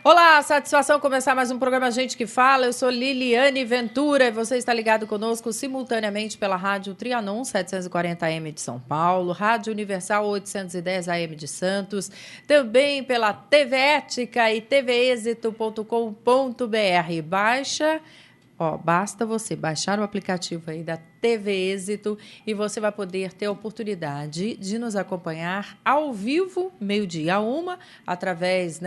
Olá, satisfação começar mais um programa Gente que Fala. Eu sou Liliane Ventura e você está ligado conosco simultaneamente pela Rádio Trianon 740 AM de São Paulo, Rádio Universal 810 AM de Santos, também pela TV Ética e tvexito.com.br. Basta você baixar o aplicativo aí da TV Êxito e você vai poder ter a oportunidade de nos acompanhar ao vivo, meio-dia a 1, através,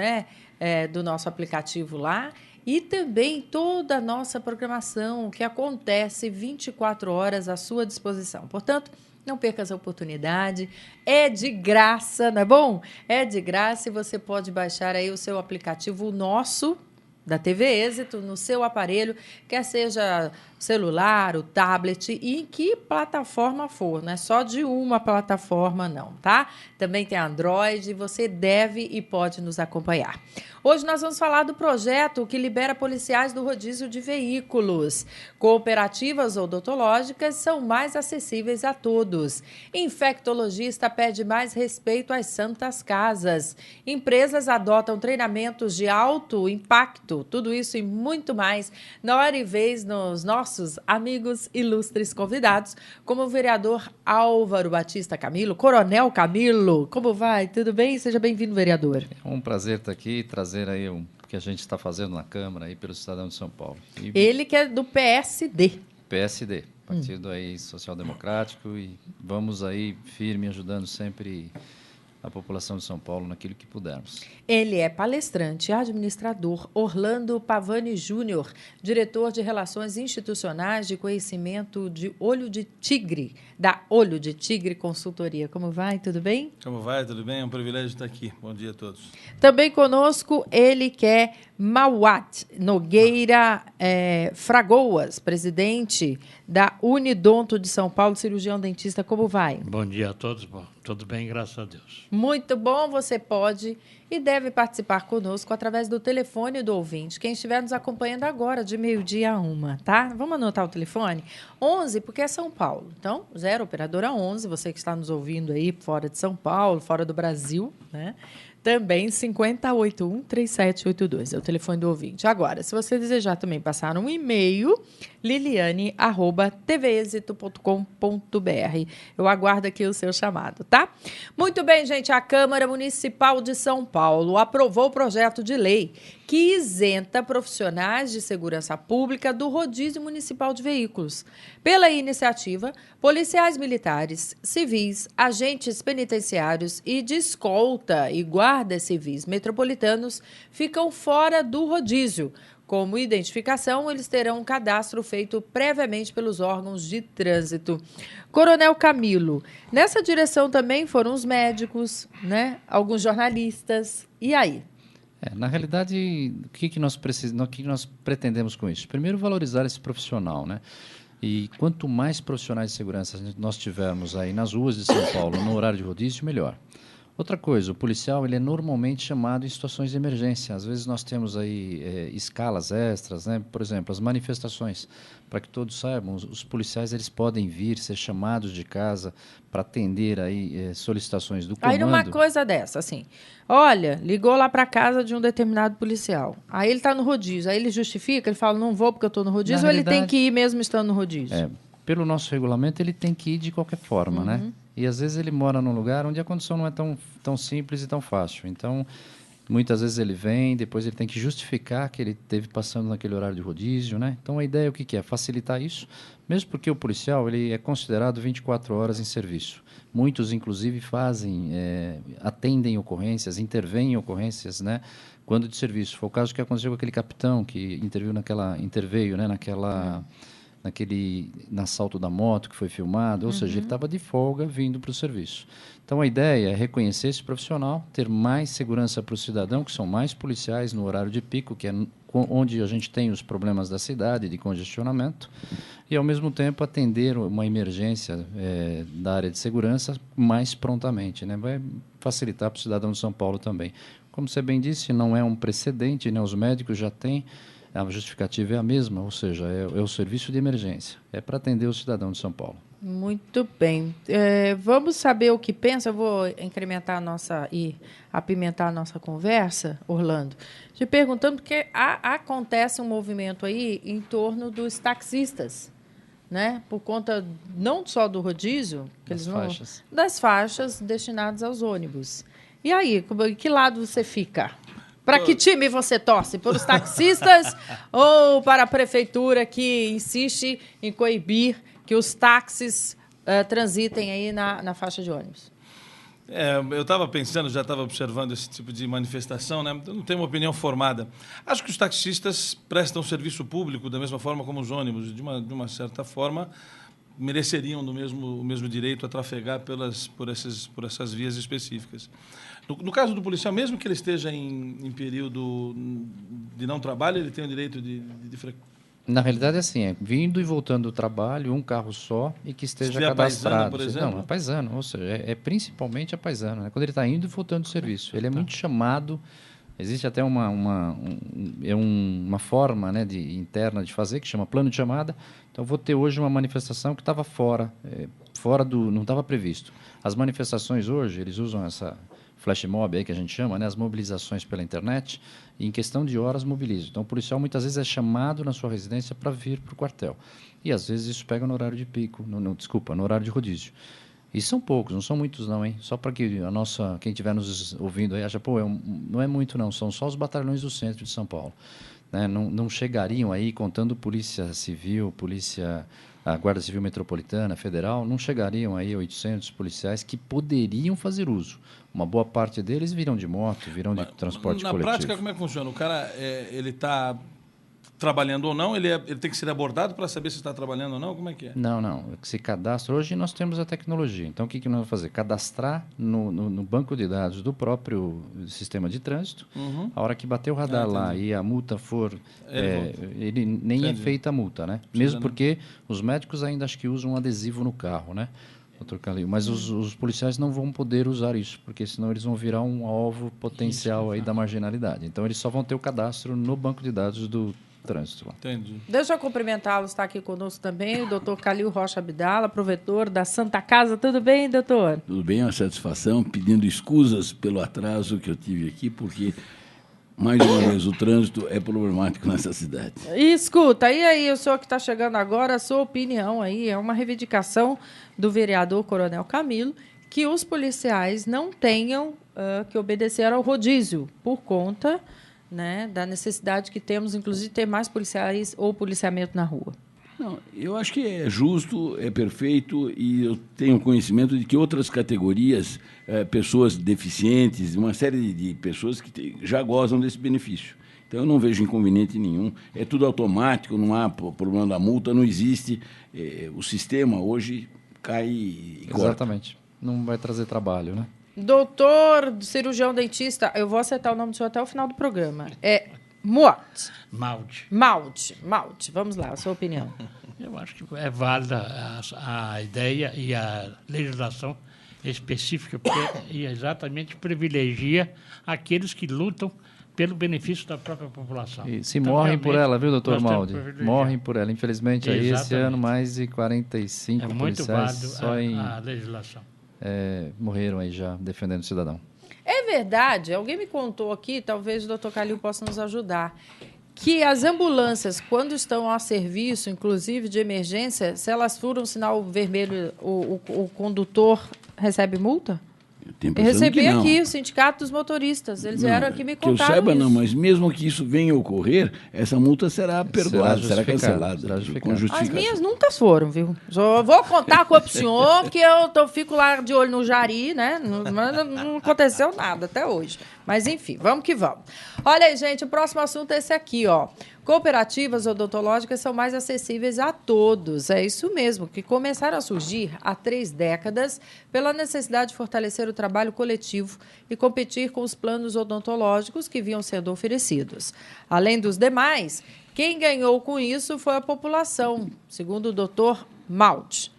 do nosso aplicativo lá, e também toda a nossa programação que acontece 24 horas à sua disposição. Portanto, não perca essa oportunidade, é de graça, não é bom? É de graça e você pode baixar aí o seu aplicativo nosso, da TV Êxito, no seu aparelho, quer seja celular, o tablet e em que plataforma for, não é só de uma plataforma não, tá? Também tem Android, você deve e pode nos acompanhar. Hoje nós vamos falar do projeto que libera policiais do rodízio de veículos. Cooperativas odontológicas são mais acessíveis a todos. Infectologista pede mais respeito às santas casas. Empresas adotam treinamentos de alto impacto. Tudo isso e muito mais na hora e vez nos nossos amigos ilustres convidados, como o vereador Álvaro Batista Camilo, Coronel Camilo. Como vai? Tudo bem? Seja bem-vindo, vereador. É um prazer estar aqui e trazer aí o que a gente está fazendo na Câmara aí pelo cidadão de São Paulo. Ele que é do PSD. PSD, Partido aí Social Democrático, e vamos aí firme ajudando sempre a população de São Paulo naquilo que pudermos. Ele é palestrante, administrador, Orlando Pavani Júnior, diretor de Relações Institucionais de Conhecimento de Olho de Tigre, da Olho de Tigre Consultoria. Como vai? Tudo bem? Como vai? Tudo bem? É um privilégio estar aqui. Bom dia a todos. Também conosco ele que é Mauat Nogueira Fragoas, presidente da Unidonto de São Paulo, cirurgião dentista. Como vai? Bom dia a todos. Bom, tudo bem, graças a Deus. Muito bom, você pode e deve participar conosco através do telefone do ouvinte. Quem estiver nos acompanhando agora, de meio-dia a 1, tá? Vamos anotar o telefone? 11, porque é São Paulo. Então, 0, operadora 11, você que está nos ouvindo aí fora de São Paulo, fora do Brasil, né? Também 5081-3782, é o telefone do ouvinte. Agora, se você desejar também passar um e-mail, liliane@tvexito.com.br. Eu aguardo aqui o seu chamado, tá? Muito bem, gente, a Câmara Municipal de São Paulo aprovou o projeto de lei que isenta profissionais de segurança pública do rodízio municipal de veículos. Pela iniciativa, policiais militares, civis, agentes penitenciários e de escolta e guardas civis metropolitanos ficam fora do rodízio. Como identificação, eles terão um cadastro feito previamente pelos órgãos de trânsito. Coronel Camilo, nessa direção também foram os médicos, né? Alguns jornalistas. E aí? Na realidade, o que nós pretendemos com isso? Primeiro, valorizar esse profissional, né? E quanto mais profissionais de segurança nós tivermos aí nas ruas de São Paulo, no horário de rodízio, melhor. Outra coisa, o policial ele é normalmente chamado em situações de emergência. Às vezes nós temos aí escalas extras, né? Por exemplo, as manifestações. Para que todos saibam, os policiais eles podem vir, ser chamados de casa para atender aí solicitações do comando. Aí numa coisa dessa, assim, olha, ligou lá para casa de um determinado policial. Aí ele está no rodízio, aí ele justifica, ele fala, não vou porque eu estou no rodízio, ou ele tem que ir mesmo estando no rodízio? Pelo nosso regulamento, ele tem que ir de qualquer forma, né? E às vezes ele mora num lugar onde a condição não é tão simples e tão fácil. Então, muitas vezes ele vem, depois ele tem que justificar que ele esteve passando naquele horário de rodízio, né? Então, a ideia é o que é? Facilitar isso, mesmo porque o policial ele é considerado 24 horas em serviço. Muitos, inclusive, atendem ocorrências, intervêm em ocorrências, né? Quando de serviço. Foi o caso que aconteceu com aquele capitão que interveio, né? Naquele assalto da moto que foi filmado, ou seja, ele estava de folga vindo para o serviço. Então, a ideia é reconhecer esse profissional, ter mais segurança para o cidadão, que são mais policiais no horário de pico, que é onde a gente tem os problemas da cidade, de congestionamento, e, ao mesmo tempo, atender uma emergência da área de segurança mais prontamente, né? Vai facilitar para o cidadão de São Paulo também. Como você bem disse, não é um precedente, né? Os médicos já têm. A justificativa é a mesma, ou seja, é o serviço de emergência. É para atender o cidadão de São Paulo. Muito bem. Vamos saber o que pensa. Eu vou incrementar e apimentar a nossa conversa, Orlando, te perguntando, porque acontece um movimento aí em torno dos taxistas, né? Por conta não só do rodízio, das faixas destinadas aos ônibus. E aí, que lado você fica? Para que time você torce? Para os taxistas ou para a prefeitura que insiste em coibir que os táxis transitem aí na faixa de ônibus? Eu estava pensando, já estava observando esse tipo de manifestação, né? Eu não tenho uma opinião formada. Acho que os taxistas prestam serviço público da mesma forma como os ônibus, de uma certa forma mereceriam o mesmo direito a trafegar por essas vias específicas. No caso do policial, mesmo que ele esteja em período de não trabalho, ele tem o direito de Na realidade, assim, vindo e voltando do trabalho, um carro só e que esteja cadastrado. Paisano, por exemplo? Não, é paisano, ou seja, é principalmente a paisano, né? Quando ele está indo e voltando do serviço. Ele é muito chamado, existe até uma forma, né, interna de fazer, que chama plano de chamada. Então, vou ter hoje uma manifestação que estava fora não estava previsto. As manifestações hoje, eles usam essa flash mob aí que a gente chama, né, as mobilizações pela internet, e em questão de horas mobilizam. Então, o policial muitas vezes é chamado na sua residência para vir para o quartel. E às vezes isso pega no horário de pico, no horário de rodízio. E são poucos, não são muitos não, hein? Só para que quem estiver nos ouvindo aí acha, não é muito não, são só os batalhões do centro de São Paulo. Né? Não chegariam aí, contando Polícia Civil, a Guarda Civil Metropolitana, Federal, não chegariam aí 800 policiais que poderiam fazer uso. Uma boa parte deles virão de moto, virão de transporte coletivo. Na prática, como é que funciona? O cara, ele está trabalhando ou não? Ele tem que ser abordado para saber se está trabalhando ou não? Como é que é? Não. Se cadastra. Hoje nós temos a tecnologia. Então, o que nós vamos fazer? Cadastrar no banco de dados do próprio sistema de trânsito. A hora que bater o radar lá e a multa for... ele nem é feita a multa, né? Mesmo porque os médicos ainda acho que usam um adesivo no carro, né? Doutor Calil, mas os policiais não vão poder usar isso, porque senão eles vão virar um alvo potencial aí da marginalidade. Então, eles só vão ter o cadastro no banco de dados do trânsito. Entendi. Deixa eu cumprimentá-lo, está aqui conosco também o doutor Calil Rocha Abdala, provedor da Santa Casa. Tudo bem, doutor? Tudo bem, é uma satisfação, pedindo escusas pelo atraso que eu tive aqui, porque, mais uma vez, o trânsito é problemático nessa cidade. E escuta, e aí, o senhor que está chegando agora, a sua opinião aí, é uma reivindicação do vereador Coronel Camilo, que os policiais não tenham que obedecer ao rodízio, por conta, né, da necessidade que temos, inclusive, de ter mais policiais ou policiamento na rua. Não, eu acho que é justo, é perfeito, e eu tenho conhecimento de que outras categorias, pessoas deficientes, uma série de pessoas que já gozam desse benefício. Então, eu não vejo inconveniente nenhum. É tudo automático, não há problema da multa, não existe. O sistema hoje cai e corta. Exatamente. Não vai trazer trabalho, né? Doutor, cirurgião dentista, eu vou acertar o nome do senhor até o final do programa. É Malte. Vamos lá, a sua opinião. Eu acho que é válida a ideia e a legislação específica, porque exatamente privilegia aqueles que lutam pelo benefício da própria população. E se então, morrem por ela, viu, doutor Maldi? Morrem por ela. Infelizmente, aí, esse ano, mais de 45 policiais só a legislação. Morreram aí já defendendo o cidadão. É verdade, alguém me contou aqui, talvez o doutor Calil possa nos ajudar, que as ambulâncias, quando estão a serviço, inclusive de emergência, se elas furam o sinal vermelho, o condutor recebe multa? Eu recebi aqui o Sindicato dos Motoristas. Eles vieram aqui me contar. Que eu saiba, não, mas mesmo que isso venha a ocorrer, essa multa será perdoada, será cancelada. Com justificação. As minhas nunca foram, viu? Só vou contar com o senhor, que eu fico lá de olho no Jari, né? Não aconteceu nada até hoje. Mas, enfim, vamos que vamos. Olha aí, gente, o próximo assunto é esse aqui, ó. Cooperativas odontológicas são mais acessíveis a todos. É isso mesmo, que começaram a surgir há 3 décadas pela necessidade de fortalecer o trabalho coletivo e competir com os planos odontológicos que vinham sendo oferecidos. Além dos demais, quem ganhou com isso foi a população, segundo o doutor Malte.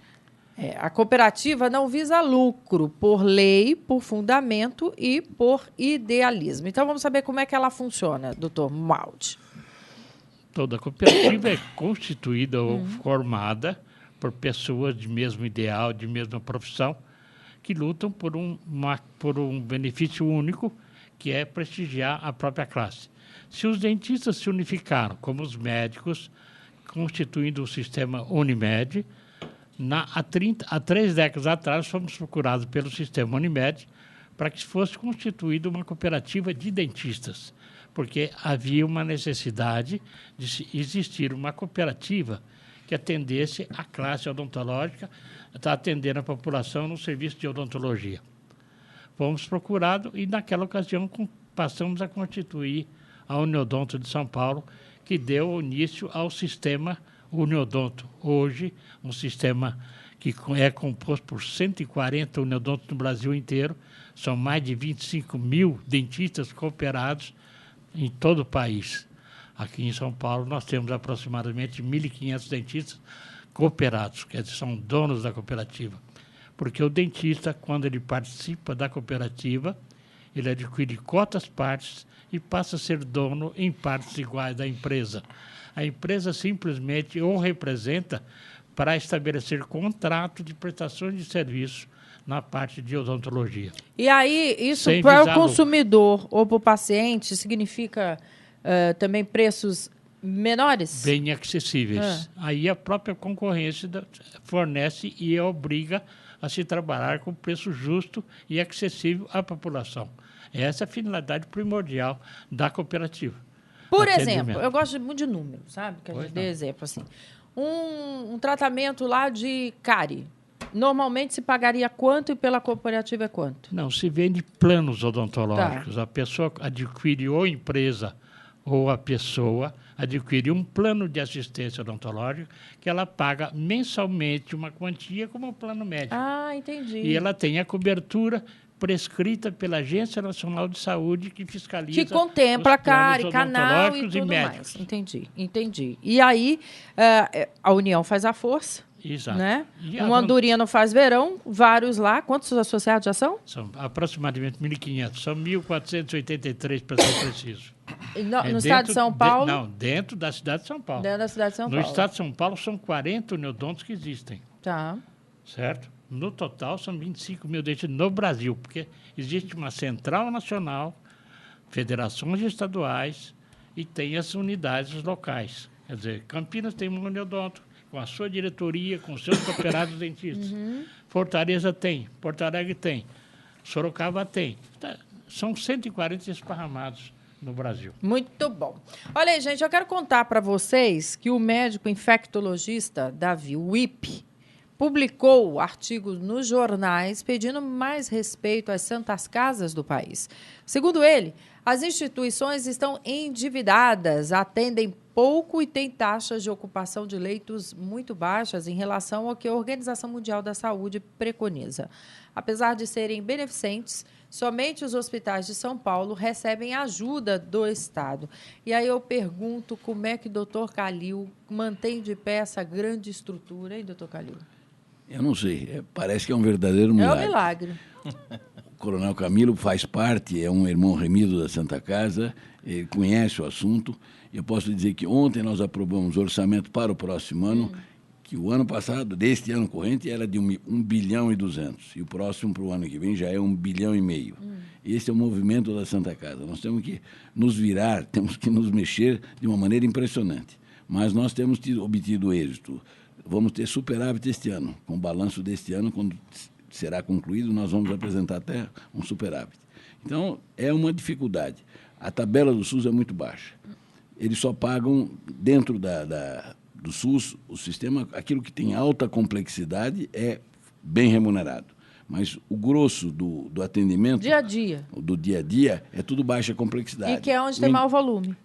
A cooperativa não visa lucro por lei, por fundamento e por idealismo. Então, vamos saber como é que ela funciona, doutor Malte. Toda cooperativa é constituída ou formada por pessoas de mesmo ideal, de mesma profissão, que lutam por um benefício único, que é prestigiar a própria classe. Se os dentistas se unificaram, como os médicos, constituindo o sistema Unimed, há 3 décadas atrás fomos procurados pelo sistema Unimed para que fosse constituída uma cooperativa de dentistas, porque havia uma necessidade de existir uma cooperativa que atendesse a classe odontológica, está atendendo a população no serviço de odontologia. Fomos procurados e, naquela ocasião, passamos a constituir a Uniodonto de São Paulo, que deu início ao sistema Uniodonto. Hoje, um sistema que é composto por 140 Uniodontos no Brasil inteiro, são mais de 25 mil dentistas cooperados em todo o país. Aqui em São Paulo, nós temos aproximadamente 1.500 dentistas cooperados, quer dizer, são donos da cooperativa. Porque o dentista, quando ele participa da cooperativa, ele adquire cotas partes e passa a ser dono em partes iguais da empresa. A empresa simplesmente o representa para estabelecer contrato de prestações de serviço na parte de odontologia. E aí, isso para o consumidor ou para o paciente significa também preços menores? Bem acessíveis. Aí a própria concorrência fornece e obriga a se trabalhar com preço justo e acessível à população. Essa é a finalidade primordial da cooperativa. Por exemplo, eu gosto muito de números, sabe? Que a gente dê exemplo assim. Um tratamento lá de cárie. Normalmente se pagaria quanto e pela cooperativa é quanto? Não, se vende planos odontológicos. Tá. A pessoa adquire, ou a empresa ou a pessoa adquire um plano de assistência odontológica que ela paga mensalmente uma quantia como o plano médico. Ah, entendi. E ela tem a cobertura prescrita pela Agência Nacional de Saúde, que fiscaliza... Que contempla cárie, canal e tudo mais. Entendi. E aí, a união faz a força. Exato. Né? Um andorinha não faz verão, vários lá. Quantos associados já são? São aproximadamente 1.500. São 1.483, para ser preciso. No estado de São Paulo? Não, dentro da cidade de São Paulo. Dentro da cidade de São Paulo. No estado de São Paulo, são 40 uniodontos que existem. Tá. Certo? No total, são 25 mil dentistas no Brasil, porque existe uma central nacional, federações estaduais e tem as unidades locais. Quer dizer, Campinas tem um uniodonto, com a sua diretoria, com seus cooperados dentistas. Fortaleza tem, Porto Alegre tem, Sorocaba tem. São 140 esparramados no Brasil. Muito bom. Olha aí, gente, eu quero contar para vocês que o médico infectologista Davi Wipp publicou artigos nos jornais pedindo mais respeito às santas casas do país. Segundo ele, as instituições estão endividadas, atendem pouco e têm taxas de ocupação de leitos muito baixas em relação ao que a Organização Mundial da Saúde preconiza. Apesar de serem beneficentes, somente os hospitais de São Paulo recebem ajuda do Estado. E aí eu pergunto como é que o doutor Calil mantém de pé essa grande estrutura, hein, doutor Calil? Eu não sei, parece que é um verdadeiro milagre. É um milagre. O Coronel Camilo faz parte, é um irmão remido da Santa Casa, ele conhece o assunto. Eu posso dizer que ontem nós aprovamos o orçamento para o próximo ano, que o ano passado, deste ano corrente, era de 1 bilhão e 200. E o próximo, para o ano que vem, já é 1 bilhão e meio. Esse é o movimento da Santa Casa. Nós temos que nos virar, temos que nos mexer de uma maneira impressionante. Mas nós temos obtido êxito. Vamos ter superávit este ano. Com o balanço deste ano, quando será concluído, nós vamos apresentar até um superávit. Então, é uma dificuldade. A tabela do SUS é muito baixa. Eles só pagam, dentro do SUS, o sistema, aquilo que tem alta complexidade é bem remunerado. Mas o grosso do atendimento... Dia a dia. Do dia a dia é tudo baixa complexidade. E que é onde tem mau volume.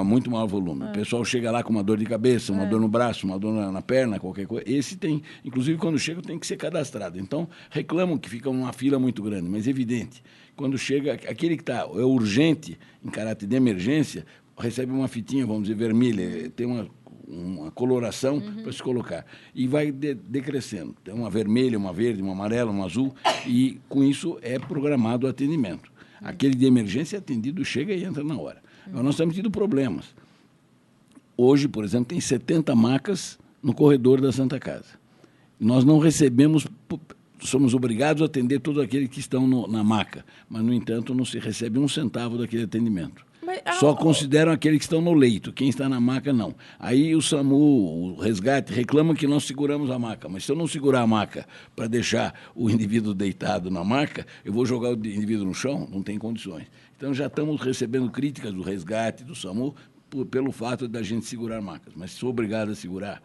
Muito mau volume. O pessoal chega lá com uma dor de cabeça, uma dor no braço, uma dor na perna, qualquer coisa. Esse tem, inclusive quando chega, tem que ser cadastrado. Então, reclamam que fica uma fila muito grande, mas é evidente. Quando chega, aquele que é urgente, em caráter de emergência, recebe uma fitinha, vamos dizer, vermelha, tem uma coloração para se colocar. E vai decrescendo. Tem uma vermelha, uma verde, uma amarela, uma azul, e com isso é programado o atendimento. Aquele de emergência é atendido, chega e entra na hora. Mas nós temos tido problemas. Hoje, por exemplo, tem 70 macas no corredor da Santa Casa. Nós não recebemos, somos obrigados a atender todos aqueles que estão na maca, mas, no entanto, não se recebe um centavo daquele atendimento. Só consideram aqueles que estão no leito, quem está na maca não. Aí o SAMU, o resgate, reclama que nós seguramos a maca, mas se eu não segurar a maca para deixar o indivíduo deitado na maca, eu vou jogar o indivíduo no chão, não tem condições. Então já estamos recebendo críticas do resgate, do SAMU, pelo fato da gente segurar macas, mas sou obrigado a segurar.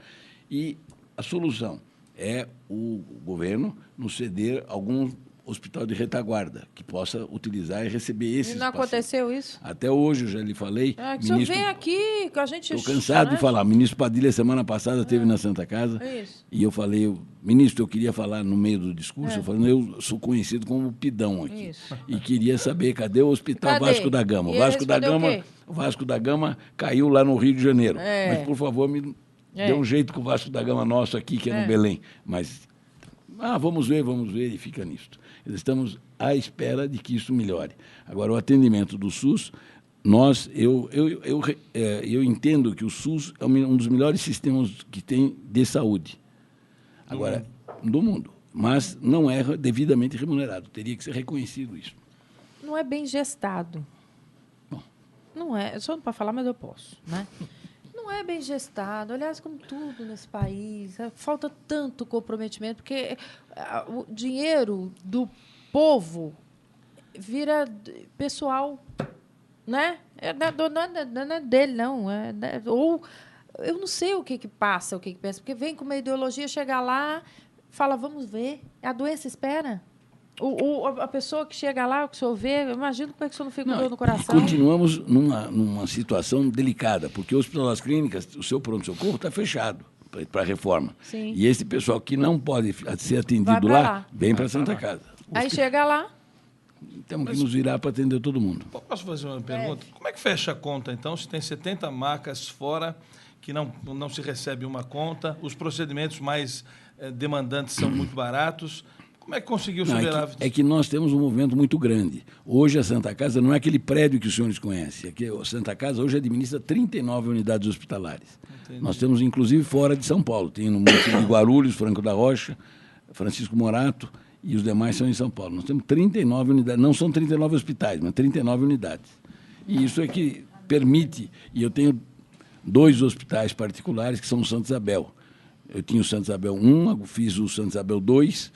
E a solução é o governo nos ceder algum hospital de retaguarda que possa utilizar e receber esses E não aconteceu pacientes. isso? Até hoje, eu já lhe falei. É que o senhor vem aqui, que a gente... Estou cansado de falar. O ministro Padilha, semana passada, esteve na Santa Casa. Isso. E eu falei, ministro, eu queria falar no meio do discurso, eu falei, eu sou conhecido como Pidão aqui. Isso. E queria saber, cadê o Hospital Vasco da Gama? E ele O Vasco da Gama caiu lá no Rio de Janeiro. É. Mas, por favor, me dê um jeito com o Vasco da Gama nosso aqui, que é no Belém. Mas, vamos ver, e fica nisto. Estamos à espera de que isso melhore. Agora, o atendimento do SUS, eu entendo que o SUS é um dos melhores sistemas que tem de saúde. Agora, do mundo. Mas não é devidamente remunerado. Teria que ser reconhecido isso. Não é bem gestado. Bom. Não é. Só não para falar, mas eu posso, né? Não é bem gestado. Aliás, como tudo nesse país, falta tanto comprometimento, porque o dinheiro do povo vira pessoal, né? Não é dele, não. Ou eu não sei o que passa, o que pensa, porque vem com uma ideologia, chega lá, fala, vamos ver. A doença espera. A pessoa que chega lá, o que o senhor vê, eu imagino como é que o senhor não fica com dor no coração. Continuamos numa situação delicada, porque o Hospital das Clínicas, o seu pronto-socorro está fechado para a reforma. Sim. E esse pessoal que não pode ser atendido lá, vem para a Santa Casa. Aí chega lá. Temos que nos virar para atender todo mundo. Posso fazer uma pergunta? Como é que fecha a conta, então, se tem 70 macas fora que não se recebe uma conta, os procedimentos mais demandantes são muito baratos? Como é que conseguiu superávit? É que nós temos um movimento muito grande. Hoje a Santa Casa não é aquele prédio que os senhores conhecem. Aqui, a Santa Casa hoje administra 39 unidades hospitalares. Entendi. Nós temos, inclusive, fora de São Paulo. Tem no município de Guarulhos, Franco da Rocha, Francisco Morato, e os demais são em São Paulo. Nós temos 39 unidades. Não são 39 hospitais, mas 39 unidades. E isso é que permite... E eu tenho 2 hospitais particulares que são o Santa Isabel. Eu tinha o Santa Isabel 1, fiz o Santa Isabel 2.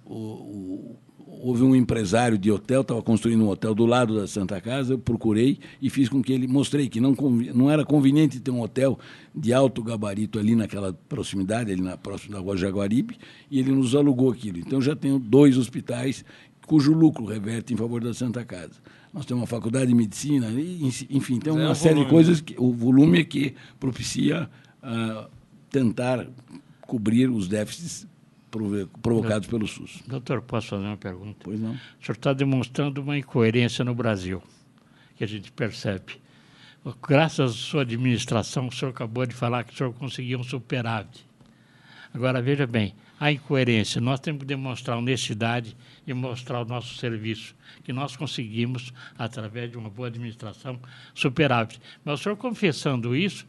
Houve um empresário de hotel, estava construindo um hotel do lado da Santa Casa, eu procurei e fiz com que ele... Mostrei que não era conveniente ter um hotel de alto gabarito ali naquela proximidade, ali próximo da Rua Jaguaribe, e ele nos alugou aquilo. Então, já tenho 2 hospitais cujo lucro reverte em favor da Santa Casa. Nós temos uma faculdade de medicina, enfim, tem uma série de coisas, o volume é que propicia... tentar cobrir os déficits provocados pelo SUS. Doutor, posso fazer uma pergunta? Pois não. O senhor está demonstrando uma incoerência no Brasil, que a gente percebe. Graças à sua administração, o senhor acabou de falar que o senhor conseguiu um superávit. Agora, veja bem, a incoerência. Nós temos que demonstrar honestidade e mostrar o nosso serviço, que nós conseguimos, através de uma boa administração, superávit. Mas o senhor confessando isso,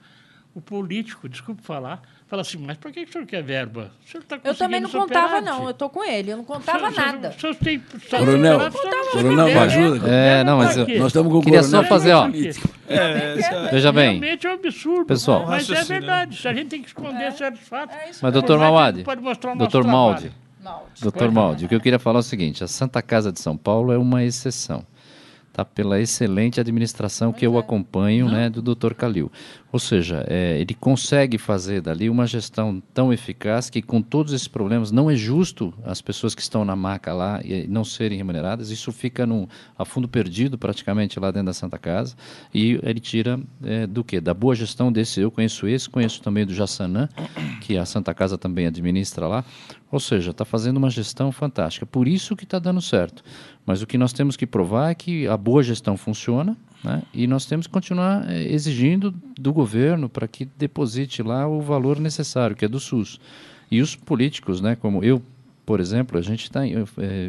o político, desculpe falar, fala assim, mas por que o senhor quer verba? O senhor está conseguindo Eu também não contava, não. Eu estou com ele. Eu não contava nada. O senhor tem... Coronel, me ajuda. Não, mas nós estamos com o queria coronel. só fazer, ó. Veja bem. Realmente é um absurdo. Pessoal, mas é verdade. A gente tem que esconder certos fatos. Mas, doutor Mauad, pode mostrar o nosso doutor Maldi, trabalho. doutor Maldi, o que eu queria falar é o seguinte, a Santa Casa de São Paulo é uma exceção. Tá, pela excelente administração que eu acompanho, né, do Dr. Calil. Ou seja, ele consegue fazer dali uma gestão tão eficaz que, com todos esses problemas, não é justo as pessoas que estão na maca lá e não serem remuneradas. Isso fica a fundo perdido, praticamente, lá dentro da Santa Casa. E ele tira do quê? Da boa gestão desse. Eu conheço também do Jaçanã, que a Santa Casa também administra lá. Ou seja, está fazendo uma gestão fantástica. Por isso que está dando certo. Mas o que nós temos que provar é que a boa gestão funciona, né? E nós temos que continuar exigindo do governo para que deposite lá o valor necessário, que é do SUS. E os políticos, né, como eu, por exemplo, a gente está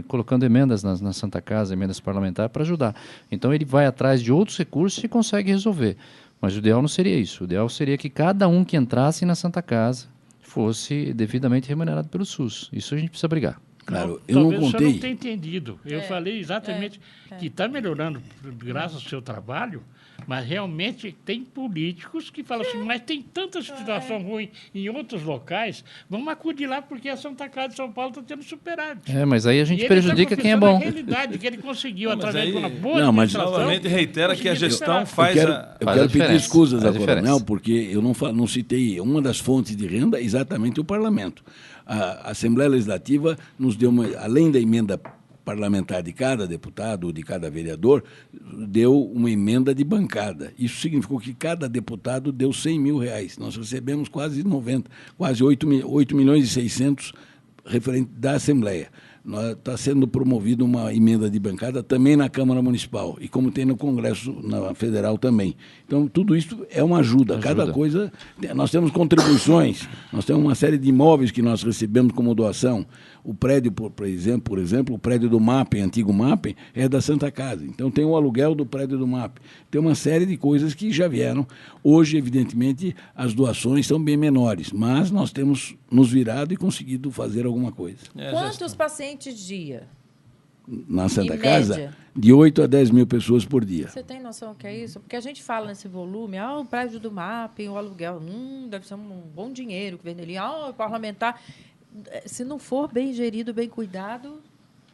colocando emendas na Santa Casa, emendas parlamentares, para ajudar. Então ele vai atrás de outros recursos e consegue resolver. Mas o ideal não seria isso. O ideal seria que cada um que entrasse na Santa Casa fosse devidamente remunerado pelo SUS. Isso a gente precisa brigar. Claro, eu não talvez o senhor contei. não tenha entendido. Eu falei exatamente que está melhorando graças ao seu trabalho, mas realmente tem políticos que falam assim, mas tem tanta situação ruim em outros locais, vamos acudir lá porque a Santa Casa de São Paulo está tendo superávit. Mas aí a E gente ele prejudica tá quem é confessando bom. a realidade que ele conseguiu, Não, mas através de uma aí- boa Não, mas administração, Novamente reitera que a conseguir gestão superávit. faz eu a... quero Faz a pedir diferença, escusas faz a a Coronel, diferença. porque eu não citei uma das fontes de renda, exatamente o Parlamento. A Assembleia Legislativa nos deu, além da emenda parlamentar de cada deputado ou de cada vereador, deu uma emenda de bancada. Isso significou que cada deputado deu R$100 mil. Nós recebemos quase 8 milhões e 600 referente da Assembleia. Está sendo promovida uma emenda de bancada também na Câmara Municipal e como tem no Congresso Federal também. Então, tudo isso é uma ajuda. Cada coisa... Nós temos contribuições, nós temos uma série de imóveis que nós recebemos como doação. O prédio, por exemplo, o prédio do MAPEM, antigo MAPEM, é da Santa Casa. Então, tem o aluguel do prédio do MAPEM. Tem uma série de coisas que já vieram. Hoje, evidentemente, as doações são bem menores, mas nós temos nos virado e conseguido fazer alguma coisa. Quantos pacientes dia? Na Santa Em Casa, média? de 8 a 10 mil pessoas por dia. Você tem noção do que é isso? Porque a gente fala nesse volume, o prédio do MAP, o aluguel, deve ser um bom dinheiro que vem dali. O parlamentar, se não for bem gerido, bem cuidado,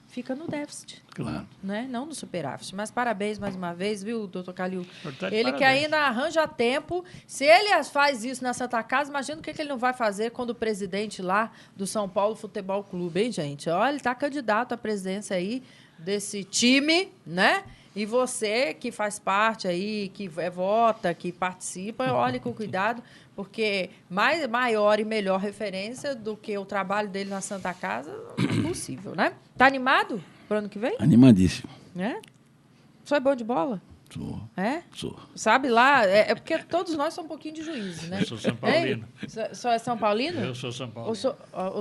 fica no déficit. Claro. Né? Não no superávit. Mas parabéns mais uma vez, viu, doutor Calil? Portanto, Ele que parabéns. ainda arranja tempo. Se ele faz isso na Santa Casa, imagina o que ele não vai fazer quando o presidente lá do São Paulo Futebol Clube, hein, gente? Olha, ele está candidato à presidência aí desse time, né? E você que faz parte aí, que vota, que participa, olhe com cuidado, porque maior e melhor referência do que o trabalho dele na Santa Casa não é possível, né? Tá animado pro ano que vem? Animadíssimo. É? Só é bom de bola? Sou. É? Sou. Sabe lá, é porque todos nós somos um pouquinho de juízo, né? Eu sou São Paulino. Só é São Paulino? Eu sou São Paulo. O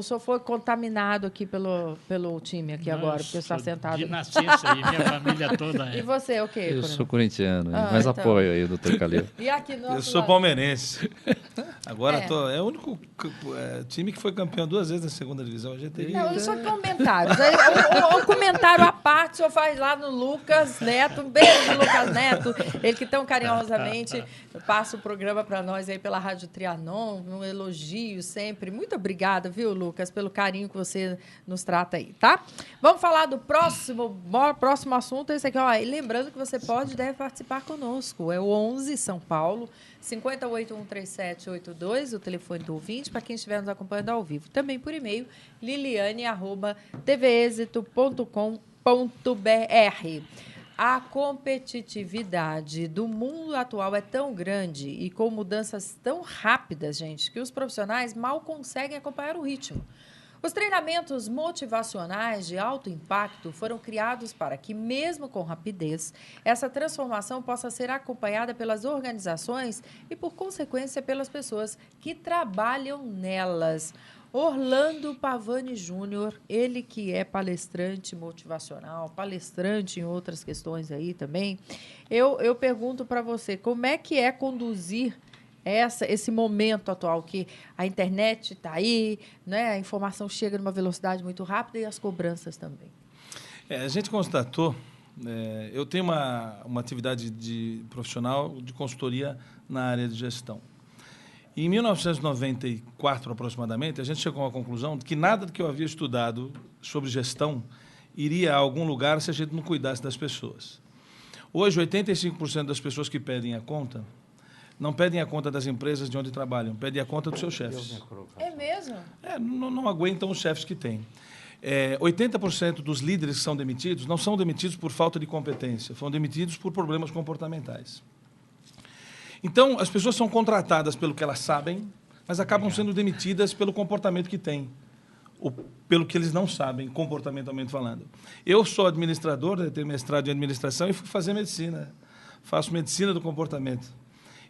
senhor foi contaminado aqui pelo time aqui agora, porque está sou sentado. de nascença e minha família toda é. E você, o quê? Eu Coronel? sou corintiano, Ah, mas então. apoio aí o doutor Calil. E aqui no Eu nosso sou lado? palmeirense. Agora É. é o único time que foi campeão 2 vezes na segunda divisão. A gente Não, só comentários. Aí, um comentário à parte, o senhor faz lá no Lucas Neto. Um beijo, Lucas Neto. Ele que tão carinhosamente passa o programa para nós aí pela Rádio Trianon. Um elogio sempre. Muito obrigada, viu, Lucas, pelo carinho que você nos trata aí, tá? Vamos falar do próximo assunto. Esse aqui, ó. E lembrando que você deve participar conosco. É o 11 São Paulo, 50813782, o telefone do ouvinte, para quem estiver nos acompanhando ao vivo. Também por e-mail, liliane@tvexito.com.br. A competitividade do mundo atual é tão grande e com mudanças tão rápidas, gente, que os profissionais mal conseguem acompanhar o ritmo. Os treinamentos motivacionais de alto impacto foram criados para que, mesmo com rapidez, essa transformação possa ser acompanhada pelas organizações e, por consequência, pelas pessoas que trabalham nelas. Orlando Pavani Júnior, ele que é palestrante motivacional, palestrante em outras questões aí também. Eu pergunto para você, como é que é conduzir esse momento atual, que a internet está aí, né? A informação chega numa velocidade muito rápida e as cobranças também. A gente constatou, eu tenho uma atividade profissional de consultoria na área de gestão. Em 1994, aproximadamente, a gente chegou à conclusão de que nada do que eu havia estudado sobre gestão iria a algum lugar se a gente não cuidasse das pessoas. Hoje, 85% das pessoas que pedem a conta não pedem a conta das empresas de onde trabalham, pedem a conta dos seus chefes. É mesmo? Não aguentam os chefes que têm. 80% dos líderes que são demitidos não são demitidos por falta de competência, foram demitidos por problemas comportamentais. Então, as pessoas são contratadas pelo que elas sabem, mas acabam sendo demitidas pelo comportamento que têm, ou pelo que eles não sabem, comportamentalmente falando. Eu sou administrador, tenho mestrado em administração e fui fazer medicina. Faço medicina do comportamento.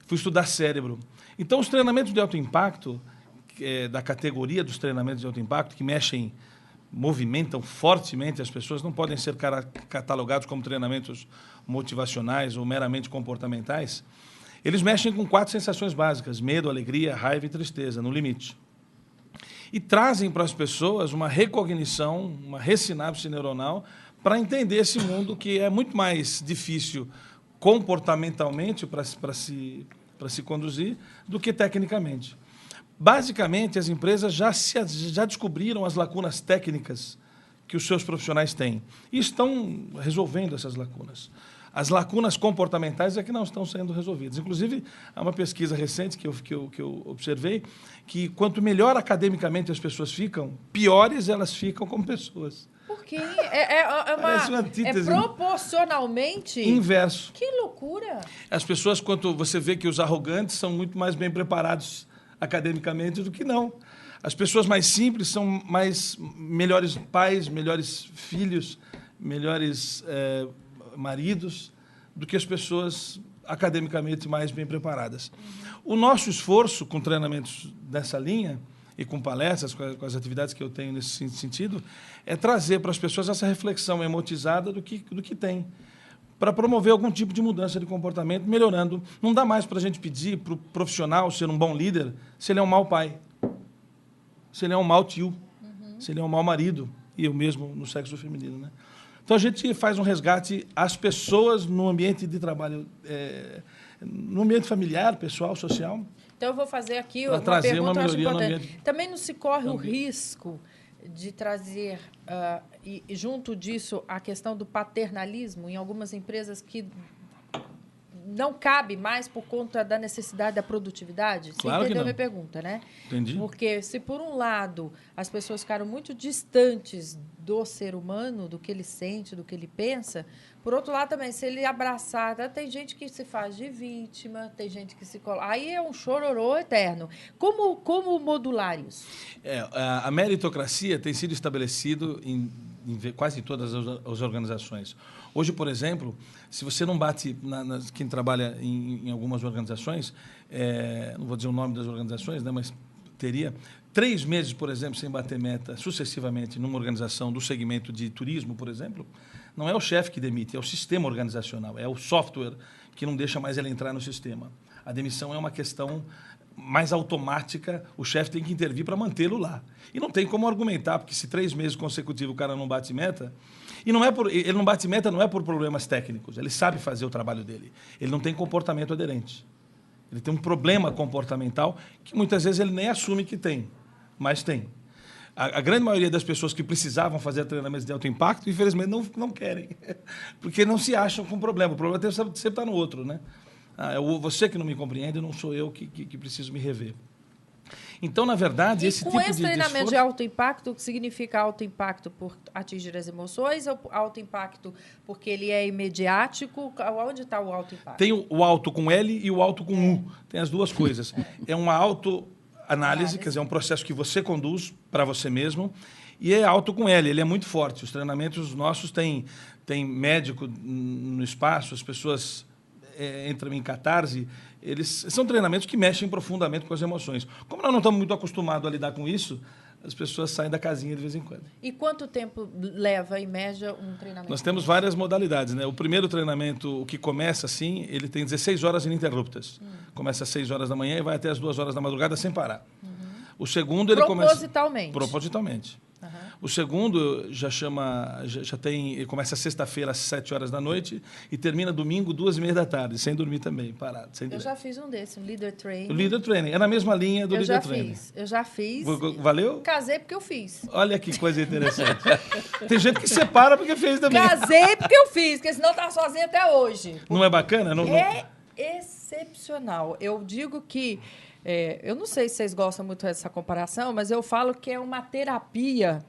Fui estudar cérebro. Então, os treinamentos de alto impacto, da categoria dos treinamentos de alto impacto, que movimentam fortemente as pessoas, não podem ser catalogados como treinamentos motivacionais ou meramente comportamentais. Eles mexem com 4 sensações básicas: medo, alegria, raiva e tristeza, no limite. e trazem para as pessoas uma recognição, uma ressinapse neuronal para entender esse mundo que é muito mais difícil comportamentalmente para se conduzir do que tecnicamente. Basicamente, as empresas já descobriram as lacunas técnicas que os seus profissionais têm e estão resolvendo essas lacunas. As lacunas comportamentais é que não estão sendo resolvidas. Inclusive, há uma pesquisa recente que eu observei que quanto melhor academicamente as pessoas ficam, piores elas ficam como pessoas. Porque Parece uma antítese. Proporcionalmente... Inverso. Que loucura! As pessoas, quando você vê que os arrogantes são muito mais bem preparados academicamente do que não. As pessoas mais simples são melhores pais, melhores filhos, melhores maridos do que as pessoas academicamente mais bem preparadas. O nosso esforço com treinamentos dessa linha e com palestras, com as atividades que eu tenho nesse sentido, é trazer para as pessoas essa reflexão emotizada do que tem, para promover algum tipo de mudança de comportamento, melhorando. Não dá mais para a gente pedir para o profissional ser um bom líder se ele é um mau pai, se ele é um mau tio, se ele é um mau marido, e eu mesmo no sexo feminino, né? Então, a gente faz um resgate às pessoas no ambiente de trabalho, no ambiente familiar, pessoal, social. Então, eu vou fazer aqui uma pergunta uma que eu acho melhoria importante. no ambiente. Também não se corre o risco de trazer, e junto disso, a questão do paternalismo em algumas empresas que não cabe mais por conta da necessidade da produtividade? Você Claro entendeu a que minha não. pergunta, né? Entendi. Porque se, por um lado, as pessoas ficaram muito distantes do ser humano, do que ele sente, do que ele pensa, por outro lado também, se ele abraçar, tem gente que se faz de vítima, tem gente que se coloca... Aí é um chororô eterno. Como modular isso? A meritocracia tem sido estabelecido em quase todas as organizações. Hoje, por exemplo, se você não bate, quem trabalha em algumas organizações, não vou dizer o nome das organizações, né, mas teria 3 meses, por exemplo, sem bater meta sucessivamente numa organização do segmento de turismo, por exemplo, não é o chefe que demite, é o sistema organizacional, é o software que não deixa mais ele entrar no sistema. A demissão é uma questão mais automática, o chefe tem que intervir para mantê-lo lá. E não tem como argumentar, porque se 3 meses consecutivos o cara não bate meta, e ele não bate meta não é por problemas técnicos, ele sabe fazer o trabalho dele, ele não tem comportamento aderente. Ele tem um problema comportamental que muitas vezes ele nem assume que tem, mas tem. A grande maioria das pessoas que precisavam fazer treinamentos de alto impacto, infelizmente, não querem, porque não se acham com problema. O problema sempre está no outro, né? Você que não me compreende, não sou eu que preciso me rever. Então, na verdade, esse tipo de com esse treinamento esforço... de alto impacto, o que significa alto impacto por atingir as emoções ou alto impacto porque ele é imediático? Onde está o alto impacto? Tem o alto com L e o alto com U. Tem as duas coisas. É uma autoanálise, quer dizer, é um processo que você conduz para você mesmo, e é alto com L, ele é muito forte. Os treinamentos nossos têm médico no espaço, as pessoas entram em catarse. Eles são treinamentos que mexem profundamente com as emoções. Como nós não estamos muito acostumados a lidar com isso, as pessoas saem da casinha de vez em quando. E quanto tempo leva, em média, um treinamento? Nós temos várias modalidades, né? O primeiro treinamento, o que começa assim, ele tem 16 horas ininterruptas. Começa às 6 horas da manhã e vai até às 2 horas da madrugada sem parar. O segundo, ele Propositalmente. Propositalmente. O segundo começa sexta-feira às 7 horas da noite e termina domingo 2h30 da tarde, sem dormir também, parado, sem Eu direto. já fiz um desse, um Leader Training. O Leader Training, é na mesma linha do Leader Training. Eu já fiz. Valeu? Casei porque eu fiz. Olha que coisa interessante. Tem gente que separa porque fez também. Casei porque eu fiz, porque senão eu estava sozinha até hoje. Não é bacana? É excepcional. Eu digo que... eu não sei se vocês gostam muito dessa comparação, mas eu falo que é uma terapia...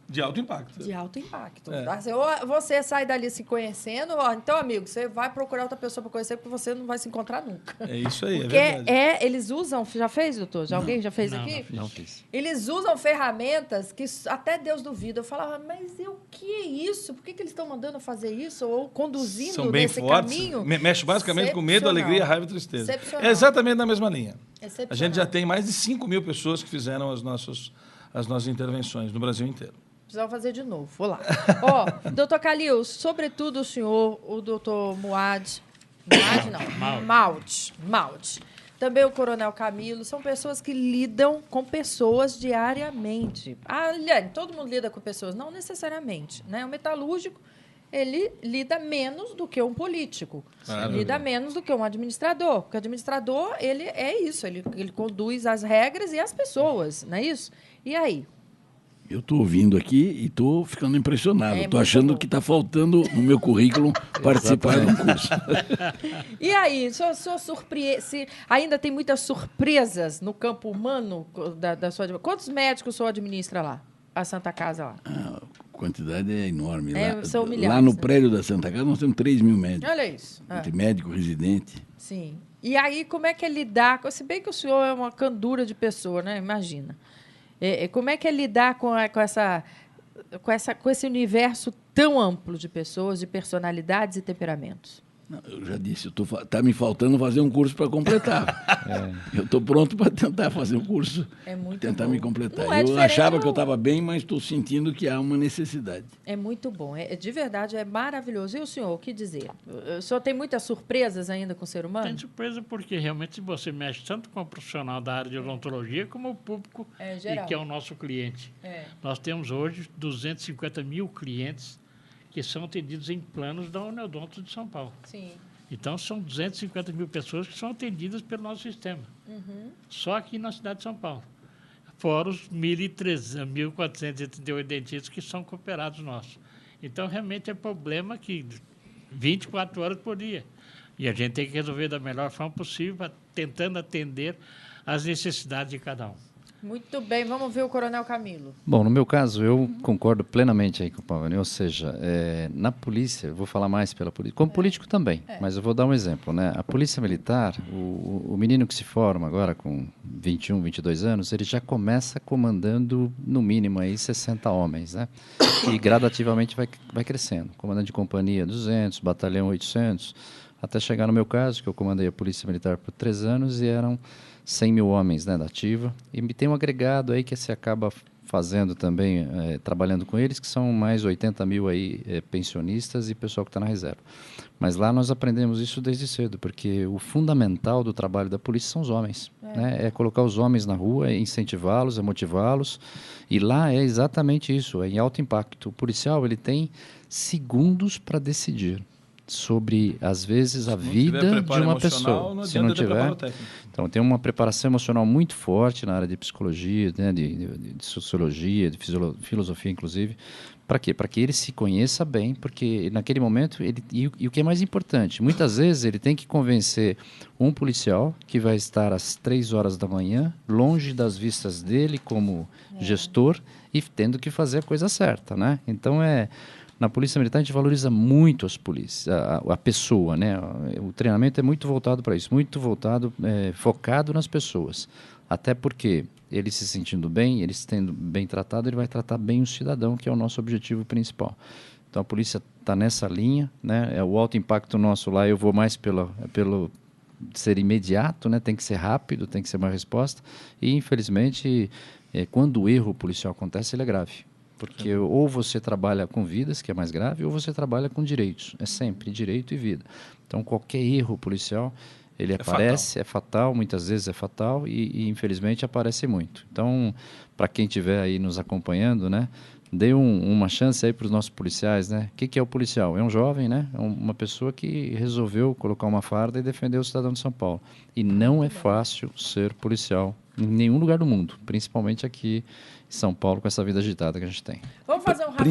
De alto impacto. De alto impacto. Ou você sai dali se conhecendo, então, amigo, você vai procurar outra pessoa para conhecer, porque você não vai se encontrar nunca. É isso aí, porque é verdade. Eles usam... Já fez, doutor? Alguém já fez aqui? Não fiz. Eles usam ferramentas que até Deus duvida. Eu falava, mas o que é isso? Por que eles estão mandando fazer isso? Ou conduzindo São bem nesse fortes. Caminho? Mexe basicamente com medo, alegria, raiva e tristeza. Excepcional. É exatamente na mesma linha. Excepcional. A gente já tem mais de 5.000 pessoas que fizeram as nossas intervenções no Brasil inteiro. Precisava fazer de novo. Vou lá. Doutor Calil, sobretudo o senhor, o doutor Muad... Muad não. Maud. também o Coronel Camilo, são pessoas que lidam com pessoas diariamente. Ah, Liane, todo mundo lida com pessoas? Não necessariamente, né? O metalúrgico, ele lida menos do que um político, lida menos do que um administrador, porque o administrador, ele é isso, ele conduz as regras e as pessoas, não é isso? E aí? Eu estou ouvindo aqui e estou ficando impressionado. Estou achando bom. que está faltando no meu currículo participar de um curso. E aí, se ainda tem muitas surpresas no campo humano da sua... Quantos médicos o senhor administra lá? A Santa Casa lá? A quantidade é enorme. São milhares, lá no né? prédio da Santa Casa nós temos 3 mil médicos. Olha isso. Entre médico, residente. Sim. E aí, como é que é lidar... Se bem que o senhor é uma candura de pessoa, né? Imagina. Como é que é lidar com esse universo tão amplo de pessoas, de personalidades e temperamentos? Não, eu já disse, está me faltando fazer um curso para completar. Eu estou pronto para tentar fazer um curso, tentar me completar. Eu achava que eu estava bem, mas estou sentindo que há uma necessidade. É muito bom, de verdade, é maravilhoso. E o senhor, o que dizer? O senhor tem muitas surpresas ainda com o ser humano? Tem surpresa porque realmente você mexe tanto com o profissional da área de odontologia como o público, e que é o nosso cliente. Nós temos hoje 250 mil clientes que são atendidos em planos da Uniodonto de São Paulo. Sim. Então, são 250 mil pessoas que são atendidas pelo nosso sistema. Só aqui na cidade de São Paulo. Fora os 1.438 dentistas que são cooperados nossos. Então, realmente é problema que 24 horas por dia. E a gente tem que resolver da melhor forma possível, tentando atender às necessidades de cada um. Muito bem, vamos ver o Coronel Camilo. Bom, no meu caso, eu concordo plenamente aí com o Pavani, ou seja, na polícia, eu vou falar mais pela polícia, como político também, mas eu vou dar um exemplo, né? A polícia militar, o menino que se forma agora com 21, 22 anos, ele já começa comandando, no mínimo, aí 60 homens, né? E gradativamente vai crescendo. Comandante de companhia 200, batalhão 800, até chegar no meu caso, que eu comandei a polícia militar por 3 anos e eram 100 mil homens, né, da ativa, e tem um agregado aí que se acaba fazendo também, trabalhando com eles, que são mais 80 mil aí, pensionistas e pessoal que está na reserva. Mas lá nós aprendemos isso desde cedo, porque o fundamental do trabalho da polícia são os homens. Né? É colocar os homens na rua, é incentivá-los, é motivá-los, e lá é exatamente isso, é em alto impacto. O policial ele tem segundos para decidir sobre, às vezes, a vida de uma pessoa. Se não tiver, então tem uma preparação emocional muito forte na área de psicologia, né, de sociologia, de filosofia, inclusive. Para quê? Para que ele se conheça bem, porque naquele momento, e o que é mais importante, muitas vezes ele tem que convencer um policial que vai estar às 3 horas da manhã, longe das vistas dele como gestor e tendo que fazer a coisa certa, né? Então, na Polícia Militar, a gente valoriza muito a pessoa, né? O treinamento é muito voltado para isso, muito voltado, focado nas pessoas. Até porque ele se sentindo bem, ele se tendo bem tratado, ele vai tratar bem o cidadão, que é o nosso objetivo principal. Então, a polícia está nessa linha, né? O alto impacto nosso lá, eu vou mais pelo ser imediato, né? Tem que ser rápido, tem que ser uma resposta. E, infelizmente, quando o erro policial acontece, ele é grave. Porque ou você trabalha com vidas, que é mais grave, ou você trabalha com direitos. É sempre direito e vida. Então, qualquer erro policial, ele aparece, é fatal, muitas vezes é fatal e infelizmente, aparece muito. Então, para quem estiver aí nos acompanhando, né, dê uma chance aí para os nossos policiais, né? O que é o policial? É um jovem, né? É uma pessoa que resolveu colocar uma farda e defender o cidadão de São Paulo. E não é fácil ser policial em nenhum lugar do mundo, principalmente aqui em São Paulo, com essa vida agitada que a gente tem. Vamos fazer um rápido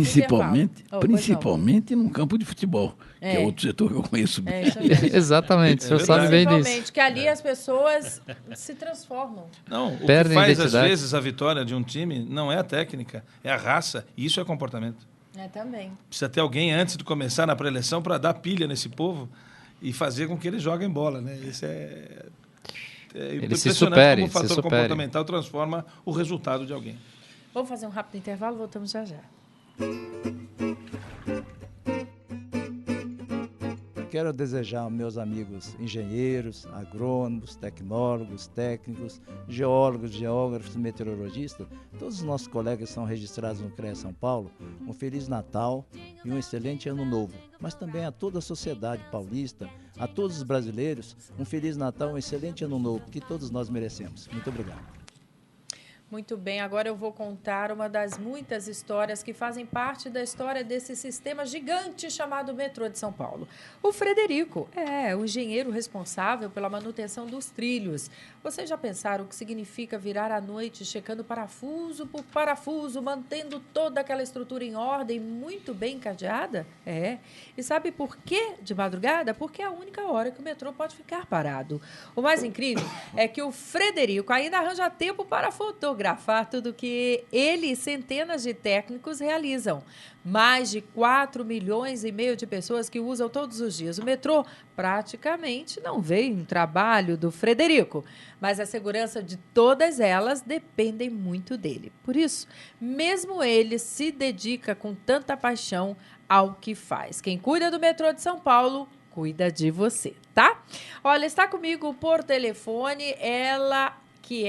Principalmente num campo de futebol, que é outro setor que eu conheço bem. Exatamente, o senhor sabe bem disso. Principalmente, que ali as pessoas se transformam. Não, o Perdem que faz, a às identidade. vezes, a vitória de um time não é a técnica, é a raça, e isso é comportamento. Também. Precisa ter alguém antes de começar na pré-eleição para dar pilha nesse povo e fazer com que eles joguem bola, né? Isso é Ele se impressionante supere, como o fator se supere. comportamental transforma o resultado de alguém. Vamos fazer um rápido intervalo, voltamos já já. quero desejar aos meus amigos engenheiros, agrônomos, tecnólogos, técnicos, geólogos, geógrafos, meteorologistas, todos os nossos colegas que são registrados no CREA São Paulo, um Feliz Natal e um excelente Ano Novo. Mas também a toda a sociedade paulista, a todos os brasileiros, um Feliz Natal, um excelente Ano Novo, que todos nós merecemos. Muito obrigado. Muito bem, agora eu vou contar uma das muitas histórias que fazem parte da história desse sistema gigante chamado Metrô de São Paulo. O Frederico é o engenheiro responsável pela manutenção dos trilhos. Vocês já pensaram o que significa virar à noite checando parafuso por parafuso, mantendo toda aquela estrutura em ordem, muito bem encadeada? É. E sabe por que de madrugada? Porque é a única hora que o metrô pode ficar parado. O mais incrível é que o Frederico ainda arranja tempo para fotografar tudo que ele e centenas de técnicos realizam. Mais de 4,5 milhões de pessoas que usam todos os dias o metrô. Praticamente não vê um trabalho do Frederico, mas a segurança de todas elas dependem muito dele. Por isso, mesmo ele se dedica com tanta paixão ao que faz. Quem cuida do metrô de São Paulo cuida de você, tá? Olha, está comigo por telefone ela que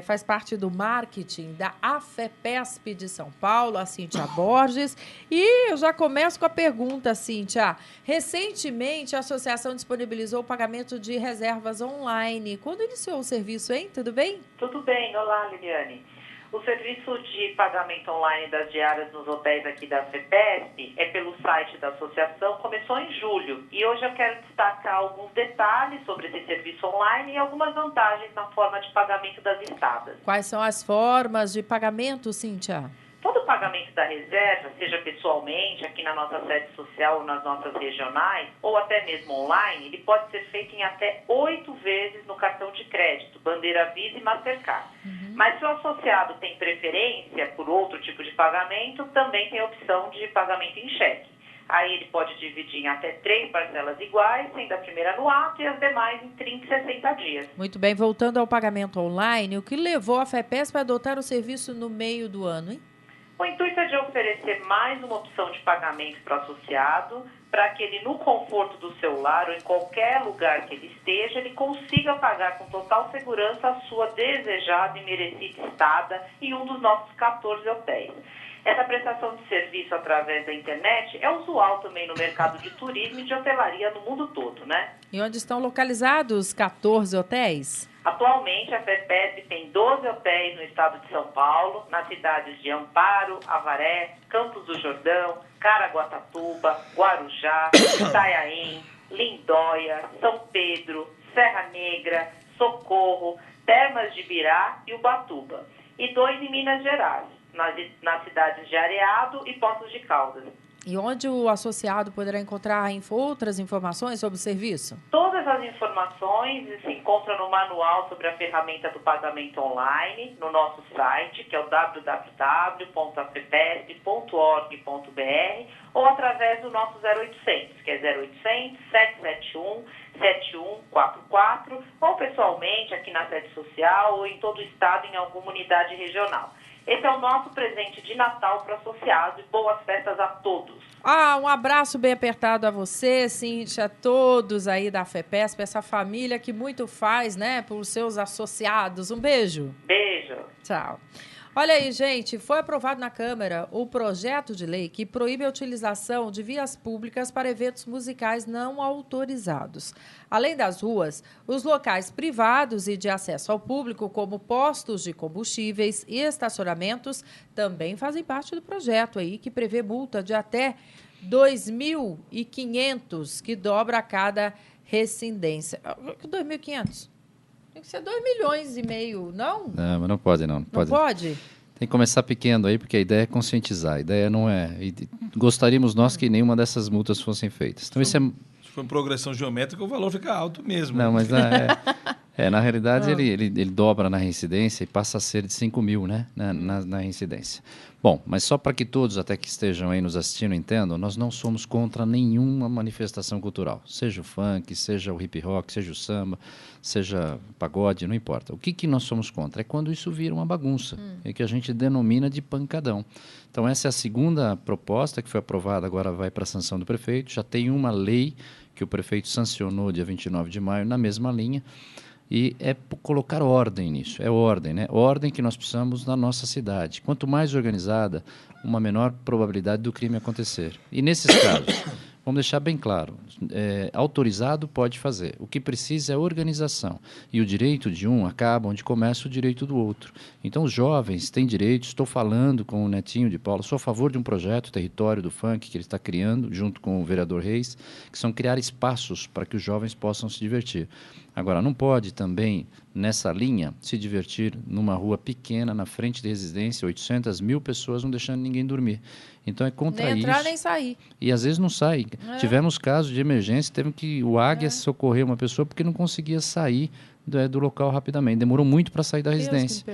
faz parte do marketing da AFEPESP de São Paulo, a Cíntia Borges. E eu já começo com a pergunta, Cíntia. Recentemente, a associação disponibilizou o pagamento de reservas online. Quando iniciou o serviço, hein? Tudo bem? Tudo bem. Olá, Liliane. O serviço de pagamento online das diárias nos hotéis aqui da FEPESP é pelo site da associação, começou em julho. E hoje eu quero destacar alguns detalhes sobre esse serviço online e algumas vantagens na forma de pagamento das estadas. Quais são as formas de pagamento, Cíntia? Todo pagamento da reserva, seja pessoalmente, aqui na nossa sede social ou nas nossas regionais, ou até mesmo online, ele pode ser feito em até 8 vezes no cartão de crédito, Bandeira Visa e Mastercard. Mas se o associado tem preferência por outro tipo de pagamento, também tem a opção de pagamento em cheque. Aí ele pode dividir em até 3 parcelas iguais, sendo a primeira no ato e as demais em 30 e 60 dias. Muito bem, voltando ao pagamento online, o que levou a FEPESP a adotar o serviço no meio do ano, hein? O intuito é de oferecer mais uma opção de pagamento para o associado, para que ele, no conforto do seu lar ou em qualquer lugar que ele esteja, ele consiga pagar com total segurança a sua desejada e merecida estada em um dos nossos 14 hotéis. Essa prestação de serviço através da internet é usual também no mercado de turismo e de hotelaria no mundo todo, né? E onde estão localizados 14 hotéis? Atualmente, a FEPESP tem 12 hotéis no estado de São Paulo, nas cidades de Amparo, Avaré, Campos do Jordão, Caraguatatuba, Guarujá, Itanhaém, Lindóia, São Pedro, Serra Negra, Socorro, Termas de Ibirá e Ubatuba. E 2 em Minas Gerais, nas cidades de Areado e Poços de Caldas. E onde o associado poderá encontrar outras informações sobre o serviço? Todas as informações se encontram no manual sobre a ferramenta do pagamento online, no nosso site, que é o www.afepesp.org.br, ou através do nosso 0800, que é 0800 771 7144, ou pessoalmente aqui na sede social ou em todo o estado, em alguma unidade regional. Esse é o nosso presente de Natal para o associado e boas festas a todos. Um abraço bem apertado a você, Cíntia, a todos aí da FEPESP, essa família que muito faz, né, por seus associados. Um beijo. Beijo. Tchau. Olha aí, gente, foi aprovado na Câmara o projeto de lei que proíbe a utilização de vias públicas para eventos musicais não autorizados. Além das ruas, os locais privados e de acesso ao público, como postos de combustíveis e estacionamentos, também fazem parte do projeto aí, que prevê multa de até 2.500, que dobra a cada residência. 2.500? Tem que ser 2,5 milhões, não? Não, mas não pode, não. Não pode? Tem que começar pequeno aí, porque a ideia é conscientizar. A ideia não é... Gostaríamos nós que nenhuma dessas multas fossem feitas. Então, isso é... Se for progressão geométrica, o valor fica alto mesmo. Não, mas na realidade ele dobra na reincidência e passa a ser de 5 mil, né? Na reincidência. Bom, mas só para que todos até que estejam aí nos assistindo entendam, nós não somos contra nenhuma manifestação cultural. Seja o funk, seja o hip hop, seja o samba, seja o pagode, não importa. O que nós somos contra? É quando isso vira uma bagunça, é que a gente denomina de pancadão. Então essa é a segunda proposta que foi aprovada, agora vai para a sanção do prefeito. Já tem uma lei que o prefeito sancionou dia 29 de maio, na mesma linha, e é colocar ordem nisso, é ordem, né? Ordem que nós precisamos na nossa cidade. Quanto mais organizada, uma menor probabilidade do crime acontecer. E nesses casos, vamos deixar bem claro, autorizado pode fazer. O que precisa é organização. E o direito de um acaba onde começa o direito do outro. Então, os jovens têm direitos. Estou falando com o netinho de Paulo, sou a favor de um projeto, Território do Funk, que ele está criando, junto com o vereador Reis, que são criar espaços para que os jovens possam se divertir. Agora, não pode também, nessa linha, se divertir numa rua pequena, na frente de residência, 800 mil pessoas, não deixando ninguém dormir. Então, é contra isso. Nem entrar, nem sair. E, às vezes, não sai. Tivemos casos de emergência, teve que o Águia socorrer uma pessoa porque não conseguia sair do local rapidamente. Demorou muito para sair da residência.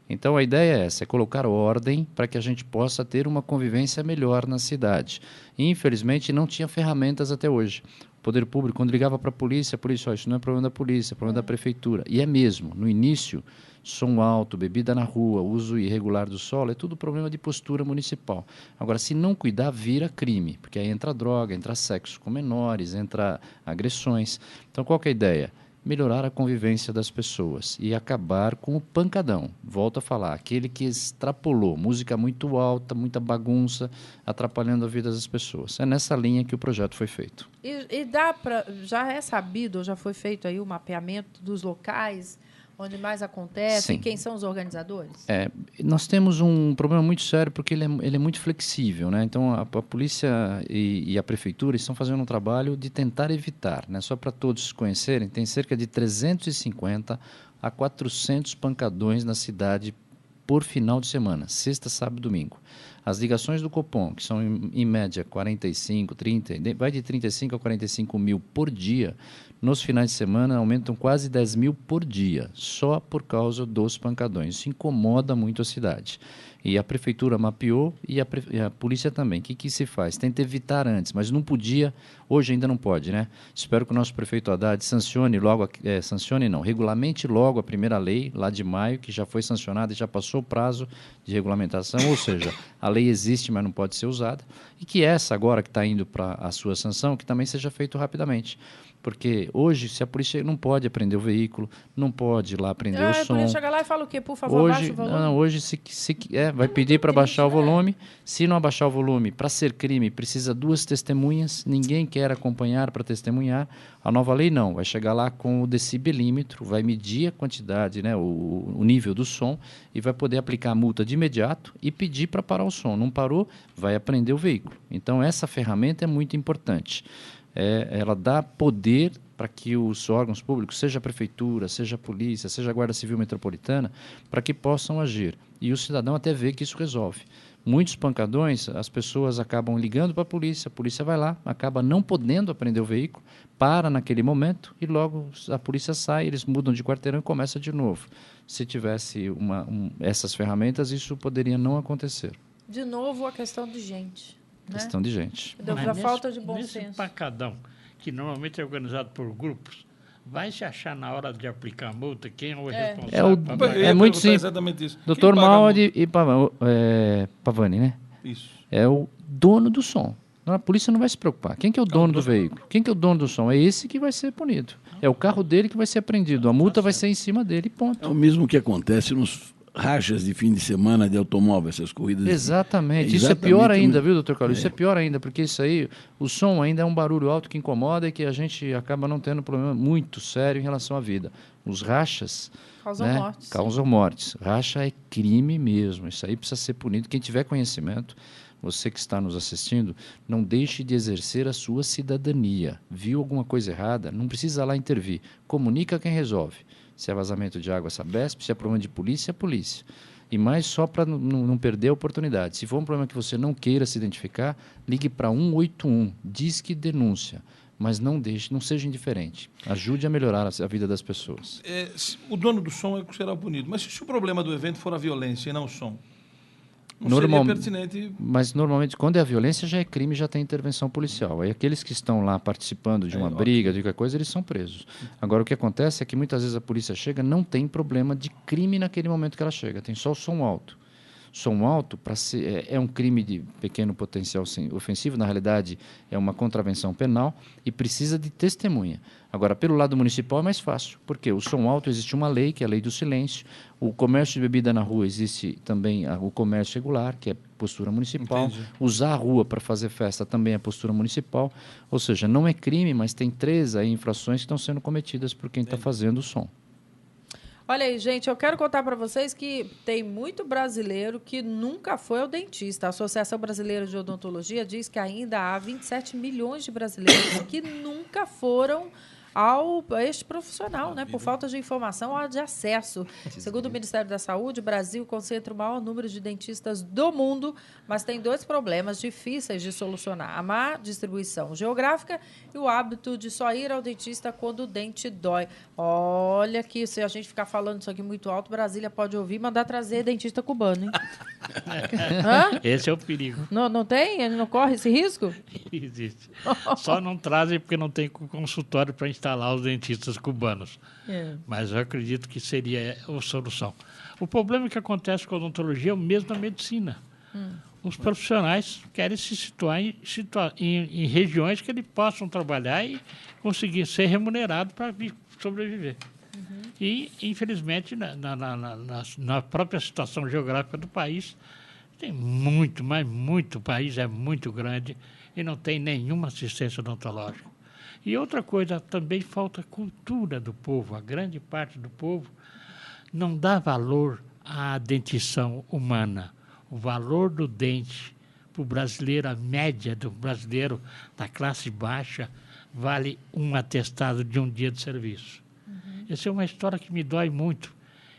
Então, a ideia é essa, é colocar ordem para que a gente possa ter uma convivência melhor na cidade. E, infelizmente, não tinha ferramentas até hoje. O poder público, quando ligava para a polícia, isso não é problema da polícia, é problema da prefeitura. E é mesmo. No início, som alto, bebida na rua, uso irregular do solo, é tudo problema de postura municipal. Agora, se não cuidar, vira crime, porque aí entra droga, entra sexo com menores, entra agressões. Então, qual que é a ideia? Melhorar a convivência das pessoas e acabar com o pancadão. Volto a falar, aquele que extrapolou, música muito alta, muita bagunça, atrapalhando a vida das pessoas. É nessa linha que o projeto foi feito. E dá para, já é sabido, já foi feito aí o mapeamento dos locais onde mais acontece, Sim. e quem são os organizadores? Nós temos um problema muito sério porque ele é muito flexível, né? Então, a polícia e a prefeitura estão fazendo um trabalho de tentar evitar, né? Só para todos conhecerem, tem cerca de 350 a 400 pancadões na cidade por final de semana, sexta, sábado e domingo. As ligações do Copom, que são em média 45, 30, vai de 35 a 45 mil por dia, nos finais de semana aumentam quase 10 mil por dia, só por causa dos pancadões. Isso incomoda muito a cidade. E a prefeitura mapeou e a polícia também. O que se faz? Tenta evitar antes, mas não podia, hoje ainda não pode, né? Espero que o nosso prefeito Haddad regulamente logo a primeira lei, lá de maio, que já foi sancionada e já passou o prazo de regulamentação, ou seja, a lei existe, mas não pode ser usada, e que essa agora que está indo para a sua sanção, que também seja feito rapidamente. Porque hoje, se a polícia não pode apreender o veículo, não pode ir lá aprender o som. A polícia chega lá e fala o quê? Por favor, baixa o volume? Não, hoje vai pedir para baixar o volume. Se não abaixar o volume, para ser crime, precisa 2 testemunhas. Ninguém quer acompanhar para testemunhar. A nova lei não. Vai chegar lá com o decibelímetro, vai medir a quantidade, né, o nível do som e vai poder aplicar a multa de imediato e pedir para parar o som. Não parou, vai apreender o veículo. Então, essa ferramenta é muito importante. Ela dá poder para que os órgãos públicos, seja a prefeitura, seja a polícia, seja a Guarda Civil Metropolitana, para que possam agir. E o cidadão até vê que isso resolve. Muitos pancadões, as pessoas acabam ligando para a polícia vai lá, acaba não podendo apreender o veículo, para naquele momento e logo a polícia sai, eles mudam de quarteirão e começa de novo. Se tivesse essas ferramentas, isso poderia não acontecer. De novo, a questão de gente. Questão de gente. Da falta de bom senso. Nesse pancadão, que normalmente é organizado por grupos, vai se achar na hora de aplicar a multa quem é o responsável? É muito simples. Exatamente isso. Dr. Maud e Pavani, né? Isso. É o dono do som. A polícia não vai se preocupar. Quem que é o dono do veículo? Quem que é o dono do som? É esse que vai ser punido. É o carro dele que vai ser apreendido. A multa vai ser em cima dele, ponto. É o mesmo que acontece nos rachas de fim de semana de automóvel, essas corridas. Exatamente. Isso é pior ainda, viu, doutor Carlos? Isso é pior ainda, porque isso aí, o som ainda é um barulho alto que incomoda e que a gente acaba não tendo problema muito sério em relação à vida. Os rachas causam mortes. Racha é crime mesmo. Isso aí precisa ser punido. Quem tiver conhecimento, você que está nos assistindo, não deixe de exercer a sua cidadania. Viu alguma coisa errada? Não precisa lá intervir. Comunica quem resolve. Se é vazamento de água, Sabesp. Se é problema de polícia, é polícia. E mais só para não perder a oportunidade. Se for um problema que você não queira se identificar, ligue para 181, Disque Denúncia. Mas não seja indiferente. Ajude a melhorar a vida das pessoas. O dono do som é o que será punido. Mas se o problema do evento for a violência e não o som? Seria pertinente. Mas normalmente, quando é a violência, já é crime, já tem intervenção policial. Aí aqueles que estão lá participando de uma briga, de qualquer coisa, eles são presos. Agora, o que acontece é que muitas vezes a polícia chega, não tem problema de crime naquele momento que ela chega, tem só o som alto. som alto é um crime de pequeno potencial ofensivo, na realidade é uma contravenção penal e precisa de testemunha. Agora, pelo lado municipal é mais fácil, porque o som alto existe uma lei, que é a lei do silêncio, o comércio de bebida na rua existe também o comércio regular, que é postura municipal, Entendi. usar a rua para fazer festa também é postura municipal, ou seja, não é crime, mas tem 3 aí infrações que estão sendo cometidas por quem está fazendo o som. Olha aí, gente, eu quero contar para vocês que tem muito brasileiro que nunca foi ao dentista. A Associação Brasileira de Odontologia diz que ainda há 27 milhões de brasileiros que nunca foram a este profissional, né, por falta de informação ou de acesso. Segundo o Ministério da Saúde, o Brasil concentra o maior número de dentistas do mundo, mas tem 2 problemas difíceis de solucionar: a má distribuição geográfica e o hábito de só ir ao dentista quando o dente dói. Olha que se a gente ficar falando isso aqui muito alto, Brasília pode ouvir e mandar trazer dentista cubano, hein? Hã? Esse é o perigo. Não tem? Ele não corre esse risco? Existe. Só não trazem porque não tem consultório para instalar os dentistas cubanos. Mas eu acredito que seria a solução. O problema que acontece com a odontologia é o mesmo da medicina. Os profissionais querem se situar em regiões que eles possam trabalhar e conseguir ser remunerados para sobreviver. E, infelizmente, na própria situação geográfica do país, tem muito, mas muito, o país é muito grande e não tem nenhuma assistência odontológica. E outra coisa, também falta cultura do povo. A grande parte do povo não dá valor à dentição humana. O valor do dente para o brasileiro, a média do brasileiro da classe baixa, vale um atestado de um dia de serviço. Essa é uma história que me dói muito.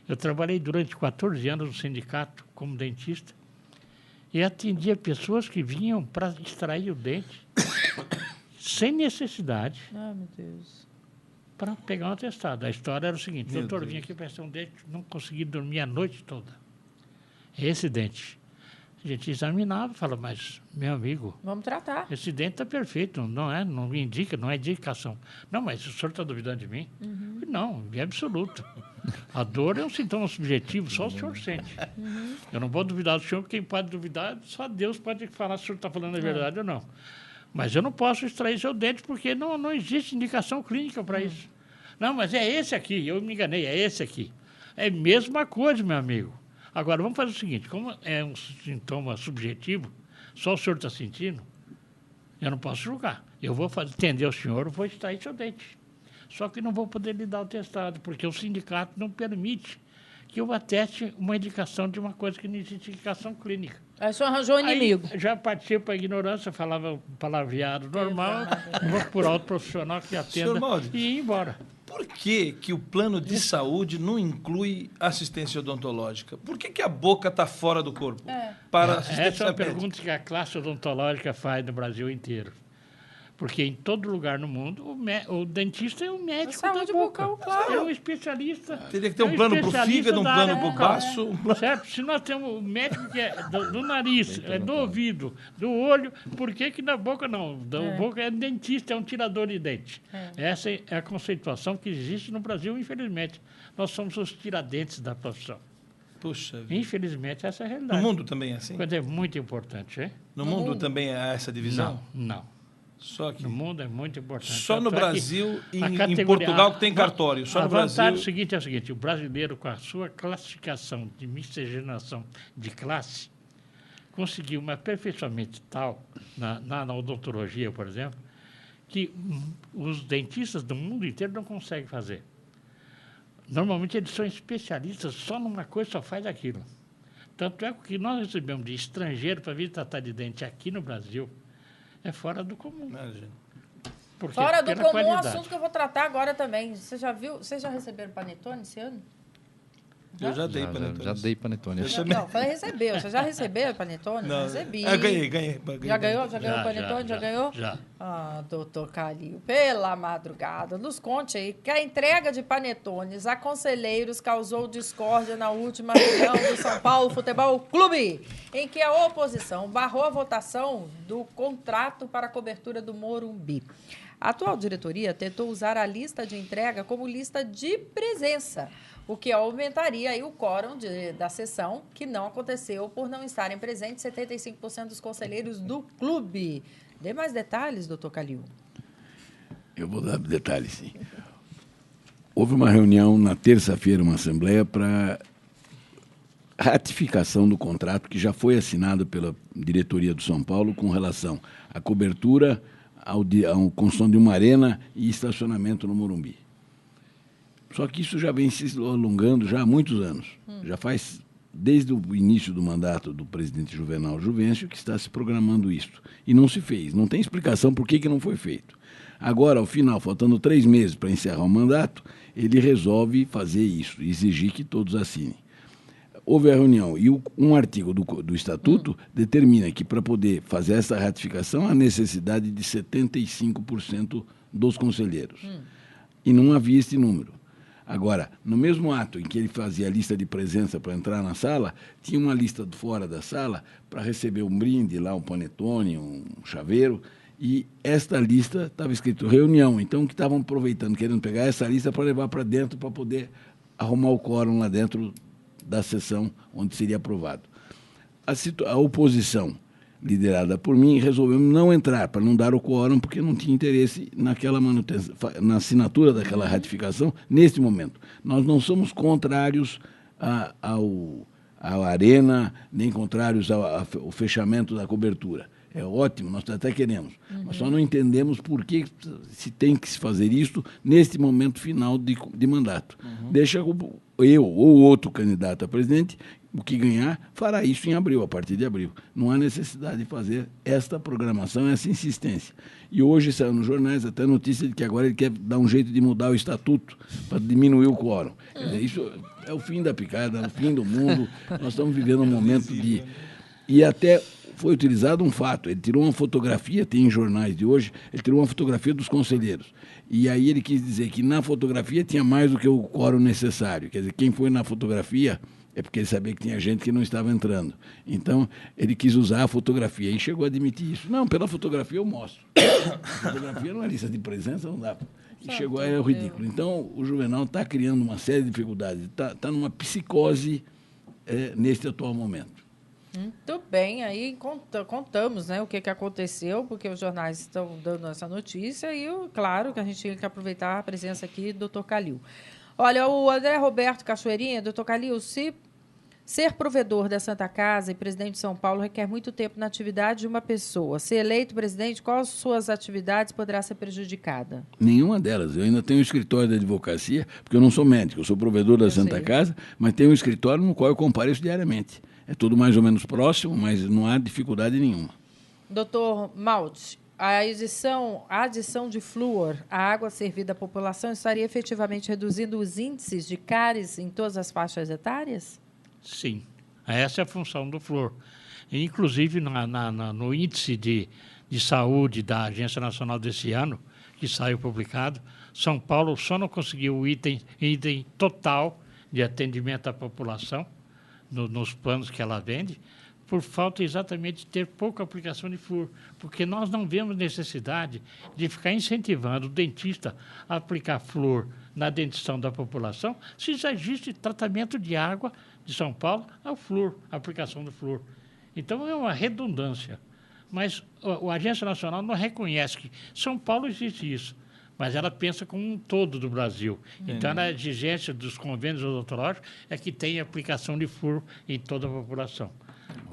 Eu trabalhei durante 14 anos no sindicato como dentista e atendia pessoas que vinham para extrair o dente sem necessidade. Ah, meu Deus. Para pegar um atestado. A história era o seguinte: o doutor vinha aqui para extrair um dente, não consegui dormir a noite toda. Esse dente. A gente examinava e falava, mas, meu amigo, Vamos tratar. esse dente está perfeito, não indica, não é indicação. Não, mas o senhor está duvidando de mim? Não, em absoluto. A dor é um sintoma subjetivo, só o senhor sente. Eu não vou duvidar do senhor, porque quem pode duvidar, só Deus pode falar se o senhor está falando a verdade ou não. Mas eu não posso extrair seu dente, porque não existe indicação clínica para isso. Não, mas é esse aqui, eu me enganei, é esse aqui. É a mesma coisa, meu amigo. Agora, vamos fazer o seguinte, como é um sintoma subjetivo, só o senhor está sentindo, eu não posso julgar. Eu vou atender o senhor, vou extrair seu dente. Só que não vou poder lhe dar o testado, porque o sindicato não permite que eu ateste uma indicação de uma coisa que não existe indicação clínica. Aí o senhor arranjou um inimigo. Aí, já partiu para a ignorância, falava palavreado normal, vou por outro profissional que atenda Senhor Maldi, e ir embora. por que o plano de saúde não inclui assistência odontológica? Por que a boca está fora do corpo? Para assistência Essa é uma médica? pergunta que a classe odontológica faz no Brasil inteiro. Porque em todo lugar no mundo, o dentista é um médico da saúde boca. bucal, claro. É um especialista. Teria que ter um plano para o especialista fígado, um da plano área para o bucal. baço. Um plano... Certo? Se nós temos o médico que é do nariz, é do ouvido, do olho, por que na boca não? Da boca é dentista, é um tirador de dente. Essa é a conceituação que existe no Brasil, infelizmente. Nós somos os tiradentes da profissão. Puxa vida. Infelizmente, essa é a realidade. No mundo também é assim? Coisa é muito importante, hein? No mundo também há essa divisão? Não. Só aqui. No mundo é muito importante. Só no Tanto é que Brasil e a em categoria- Portugal que tem cartório. Só a no vantagem Brasil. seguinte é o seguinte: o brasileiro, com a sua classificação de miscigenação de classe, conseguiu um aperfeiçoamento tal na odontologia, por exemplo, que os dentistas do mundo inteiro não conseguem fazer. Normalmente eles são especialistas só numa coisa, só faz aquilo. Tanto é que o que nós recebemos de estrangeiro para vir tratar de dente aqui no Brasil é fora do comum. Imagina. Porque Fora do pela comum, qualidade. assunto que eu vou tratar agora também. Você já viu? Vocês já receberam panetone esse ano? Eu já dei panetone. Já dei panetone. Não, falei recebeu. Você já recebeu panetone? Não, Recebi. ganhei. Já ganhou? Já ganhou panetone? Já ganhou? Já. Ah, doutor Calil, pela madrugada, nos conte aí que a entrega de panetones a conselheiros causou discórdia na última reunião do São Paulo Futebol Clube, em que a oposição barrou a votação do contrato para a cobertura do Morumbi. A atual diretoria tentou usar a lista de entrega como lista de presença, o que aumentaria aí o quórum da sessão, que não aconteceu por não estarem presentes 75% dos conselheiros do clube. Dê mais detalhes, doutor Calil. Eu vou dar detalhes, sim. Houve uma reunião na terça-feira, uma assembleia para ratificação do contrato que já foi assinado pela diretoria do São Paulo com relação à cobertura, à construção de uma arena e estacionamento no Morumbi. Só que isso já vem se alongando já há muitos anos. Já faz desde o início do mandato do presidente Juvenal Juvencio que está se programando isso. E não se fez. Não tem explicação por que não foi feito. Agora, ao final, faltando 3 meses para encerrar o mandato, ele resolve fazer isso, exigir que todos assinem. Houve a reunião e um artigo do Estatuto determina que, para poder fazer essa ratificação, há necessidade de 75% dos conselheiros. E não havia esse número. Agora, no mesmo ato em que ele fazia a lista de presença para entrar na sala, tinha uma lista fora da sala para receber um brinde lá, um panetone, um chaveiro, e esta lista estava escrito reunião. Então, que estavam aproveitando, querendo pegar essa lista para levar para dentro, para poder arrumar o quórum lá dentro da sessão onde seria aprovado. A oposição, liderada por mim, resolveu não entrar, para não dar o quórum, porque não tinha interesse naquela manutenção, na assinatura daquela ratificação, neste momento. Nós não somos contrários à arena, nem contrários ao fechamento da cobertura. É ótimo, nós até queremos, mas só não entendemos por que se tem que se fazer isso neste momento final de mandato. Deixa eu ou outro candidato a presidente, o que ganhar, fará isso em abril, a partir de abril. Não há necessidade de fazer esta programação, essa insistência. E hoje saiu nos jornais até notícia de que agora ele quer dar um jeito de mudar o estatuto para diminuir o quórum. Quer dizer, isso é o fim da picada, é o fim do mundo. Nós estamos vivendo um momento de... E até foi utilizado um fato, ele tirou uma fotografia, tem em jornais de hoje, ele tirou uma fotografia dos conselheiros. E aí ele quis dizer que na fotografia tinha mais do que o quórum necessário. Quer dizer, quem foi na fotografia é porque ele sabia que tinha gente que não estava entrando. Então, ele quis usar a fotografia e chegou a admitir isso. Não, pela fotografia eu mostro. A fotografia não é lista de presença, não dá. E chegou a ridículo. Então, o Juvenal está criando uma série de dificuldades, está numa psicose neste atual momento. Muito bem, aí contamos, né, o que aconteceu, porque os jornais estão dando essa notícia e, claro, que a gente tem que aproveitar a presença aqui do Dr. Calil. Olha, o André Roberto Cachoeirinha, Dr. Calil, se ser provedor da Santa Casa e presidente de São Paulo requer muito tempo na atividade de uma pessoa. Se eleito presidente, quais suas atividades poderá ser prejudicada? Nenhuma delas. Eu ainda tenho um escritório de advocacia, porque eu não sou médico, eu sou provedor da Santa Casa, mas tenho um escritório no qual eu compareço diariamente. É tudo mais ou menos próximo, mas não há dificuldade nenhuma. Doutor Malte, a adição de flúor à água servida à população estaria efetivamente reduzindo os índices de cáries em todas as faixas etárias? Sim, essa é a função do flúor. Inclusive, no índice de saúde da Agência Nacional desse ano, que saiu publicado, São Paulo só não conseguiu o item total de atendimento à população, nos planos que ela vende, por falta exatamente de ter pouca aplicação de flúor, porque nós não vemos necessidade de ficar incentivando o dentista a aplicar flúor na dentição da população, se já existe tratamento de água de São Paulo ao flúor, a aplicação do flúor. Então, é uma redundância. Mas a Agência Nacional não reconhece que São Paulo existe isso, mas ela pensa como um todo do Brasil. Então, a exigência dos convênios odontológicos é que tenha aplicação de flúor em toda a população.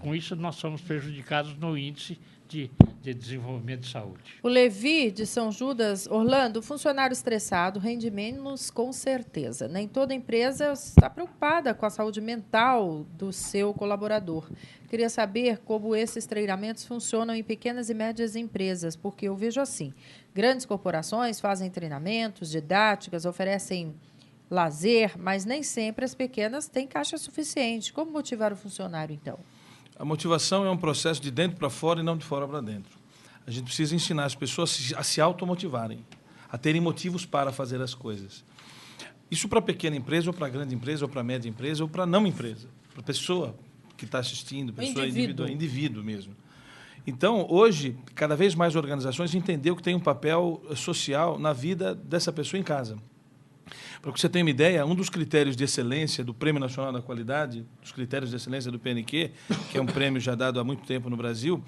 Com isso, nós somos prejudicados no índice de desenvolvimento de saúde. O Levi, de São Judas, Orlando, o funcionário estressado rende menos, com certeza. Nem toda empresa está preocupada com a saúde mental do seu colaborador. Queria saber como esses treinamentos funcionam em pequenas e médias empresas, porque eu vejo assim, grandes corporações fazem treinamentos, didáticas, oferecem lazer, mas nem sempre as pequenas têm caixa suficiente. Como motivar o funcionário, então? A motivação é um processo de dentro para fora e não de fora para dentro. A gente precisa ensinar as pessoas a se automotivarem, a terem motivos para fazer as coisas. Isso para pequena empresa, ou para grande empresa, ou para média empresa, ou para não empresa. Para a pessoa que está assistindo, pessoa indivíduo mesmo. Então, hoje, cada vez mais organizações entenderam que tem um papel social na vida dessa pessoa em casa. Para que você tenha uma ideia, um dos critérios de excelência do Prêmio Nacional da Qualidade, dos critérios de excelência do PNQ, que é um prêmio já dado há muito tempo no Brasil,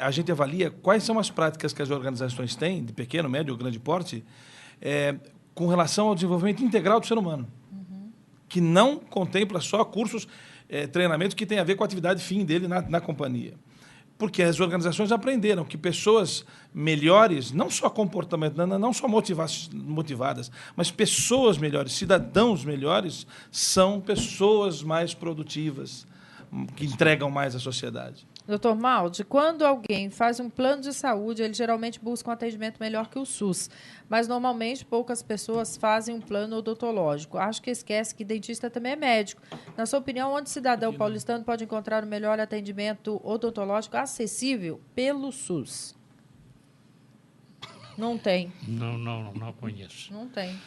a gente avalia quais são as práticas que as organizações têm, de pequeno, médio ou grande porte, com relação ao desenvolvimento integral do ser humano, que não contempla só cursos, treinamento que tem a ver com a atividade fim dele na companhia. Porque as organizações aprenderam que pessoas melhores, não só comportamento, não só motivadas, mas pessoas melhores, cidadãos melhores, são pessoas mais produtivas, que entregam mais à sociedade. Doutor Maldi, quando alguém faz um plano de saúde, ele geralmente busca um atendimento melhor que o SUS, mas normalmente poucas pessoas fazem um plano odontológico. Acho que esquece que dentista também é médico. Na sua opinião, onde o cidadão paulistano pode encontrar o melhor atendimento odontológico acessível pelo SUS? Não tem. Não conheço. Não tem.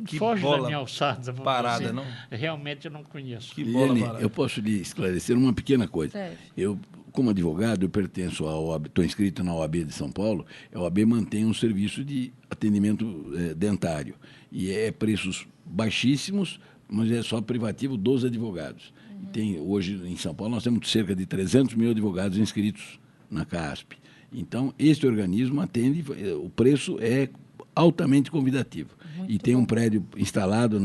Que Foge bola da minha alçada. parada, dizer. não? Realmente eu não conheço. Que bola Eliane, parada. eu posso lhe esclarecer uma pequena coisa. Deve. Eu, como advogado, eu pertenço à OAB, estou inscrito na OAB de São Paulo. A OAB mantém um serviço de atendimento dentário. E é preços baixíssimos, mas é só privativo dos advogados. Tem, hoje, em São Paulo, nós temos cerca de 300 mil advogados inscritos na CASP. Então, este organismo atende, o preço é altamente convidativo. Muito e tem bom. um prédio instalado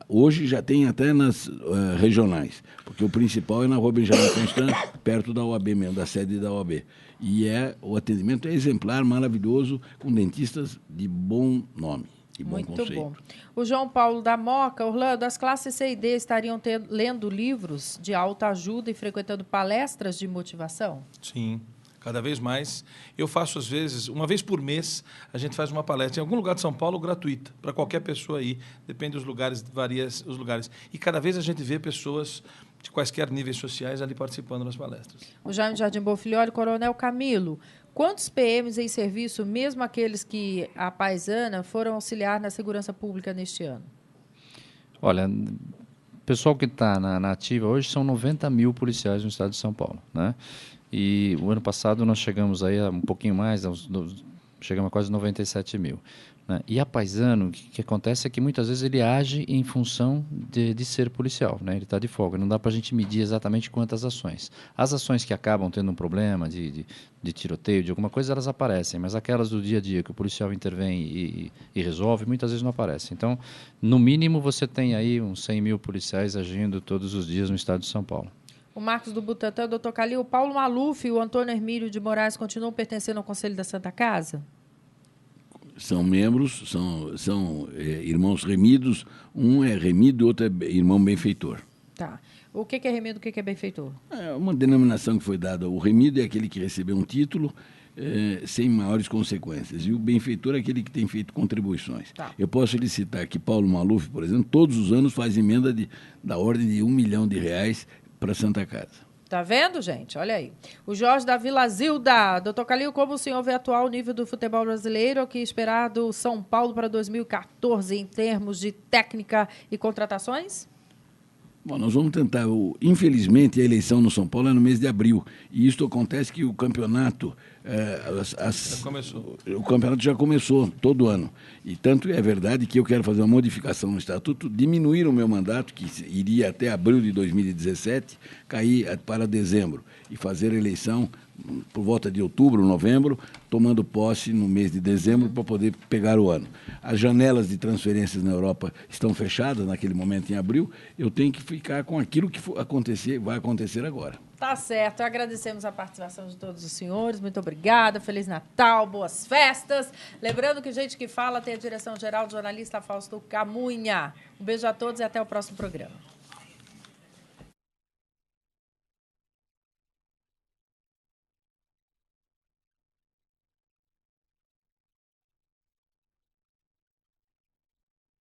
hoje já tem até nas regionais, porque o principal é na Rua Benjamin Constant, perto da OAB mesmo, da sede da OAB. E o atendimento é exemplar, maravilhoso, com dentistas de bom nome e bom Muito conceito. bom. O João Paulo da Moca, Orlando, as classes C e D estariam lendo livros de autoajuda e frequentando palestras de motivação? Sim, cada vez mais. Eu faço, às vezes, uma vez por mês, a gente faz uma palestra em algum lugar de São Paulo gratuita, para qualquer pessoa aí. Depende dos lugares, varia os lugares. E cada vez a gente vê pessoas de quaisquer níveis sociais ali participando das palestras. O Jaime Jardim Bonfilholi, Coronel Camilo, quantos PMs em serviço, mesmo aqueles que a paisana, foram auxiliar na segurança pública neste ano? Olha, o pessoal que está na ativa hoje são 90 mil policiais no estado de São Paulo, né? E o ano passado nós chegamos aí a um pouquinho mais, chegamos a quase 97 mil. Né? E a paisano, o que acontece é que muitas vezes ele age em função de ser policial, né? Ele está de folga, não dá para a gente medir exatamente quantas ações. As ações que acabam tendo um problema de tiroteio, de alguma coisa, elas aparecem, mas aquelas do dia a dia que o policial intervém e resolve, muitas vezes não aparecem. Então, no mínimo, você tem aí uns 100 mil policiais agindo todos os dias no estado de São Paulo. O Marcos do Butantã, o doutor Calil, o Paulo Maluf e o Antônio Hermílio de Moraes continuam pertencendo ao Conselho da Santa Casa? São membros, são irmãos remidos. Um é remido e o outro é irmão benfeitor. Tá. O que é remido, o que é benfeitor? É uma denominação que foi dada. O remido é aquele que recebeu um título sem maiores consequências. E o benfeitor é aquele que tem feito contribuições. Tá. Eu posso lhe citar que Paulo Maluf, por exemplo, todos os anos faz emenda da ordem de R$1 milhão para a Santa Casa. Tá vendo, gente? Olha aí. O Jorge da Vila Zilda. Doutor Calil, como o senhor vê atual nível do futebol brasileiro? O que esperar do São Paulo para 2014 em termos de técnica e contratações? Bom, nós vamos tentar. Infelizmente, a eleição no São Paulo é no mês de abril. E isto acontece que o campeonato... Já começou. O campeonato já começou todo ano. E tanto é verdade que eu quero fazer uma modificação no estatuto, diminuir o meu mandato, que iria até abril de 2017, cair para dezembro. E fazer a eleição por volta de outubro, novembro, tomando posse no mês de dezembro para poder pegar o ano. As janelas de transferências na Europa estão fechadas naquele momento em abril. Eu tenho que ficar com aquilo que vai acontecer agora. Tá certo. Agradecemos a participação de todos os senhores. Muito obrigada. Feliz Natal, boas festas. Lembrando que Gente que Fala tem a direção-geral do jornalista Fausto Camunha. Um beijo a todos e até o próximo programa.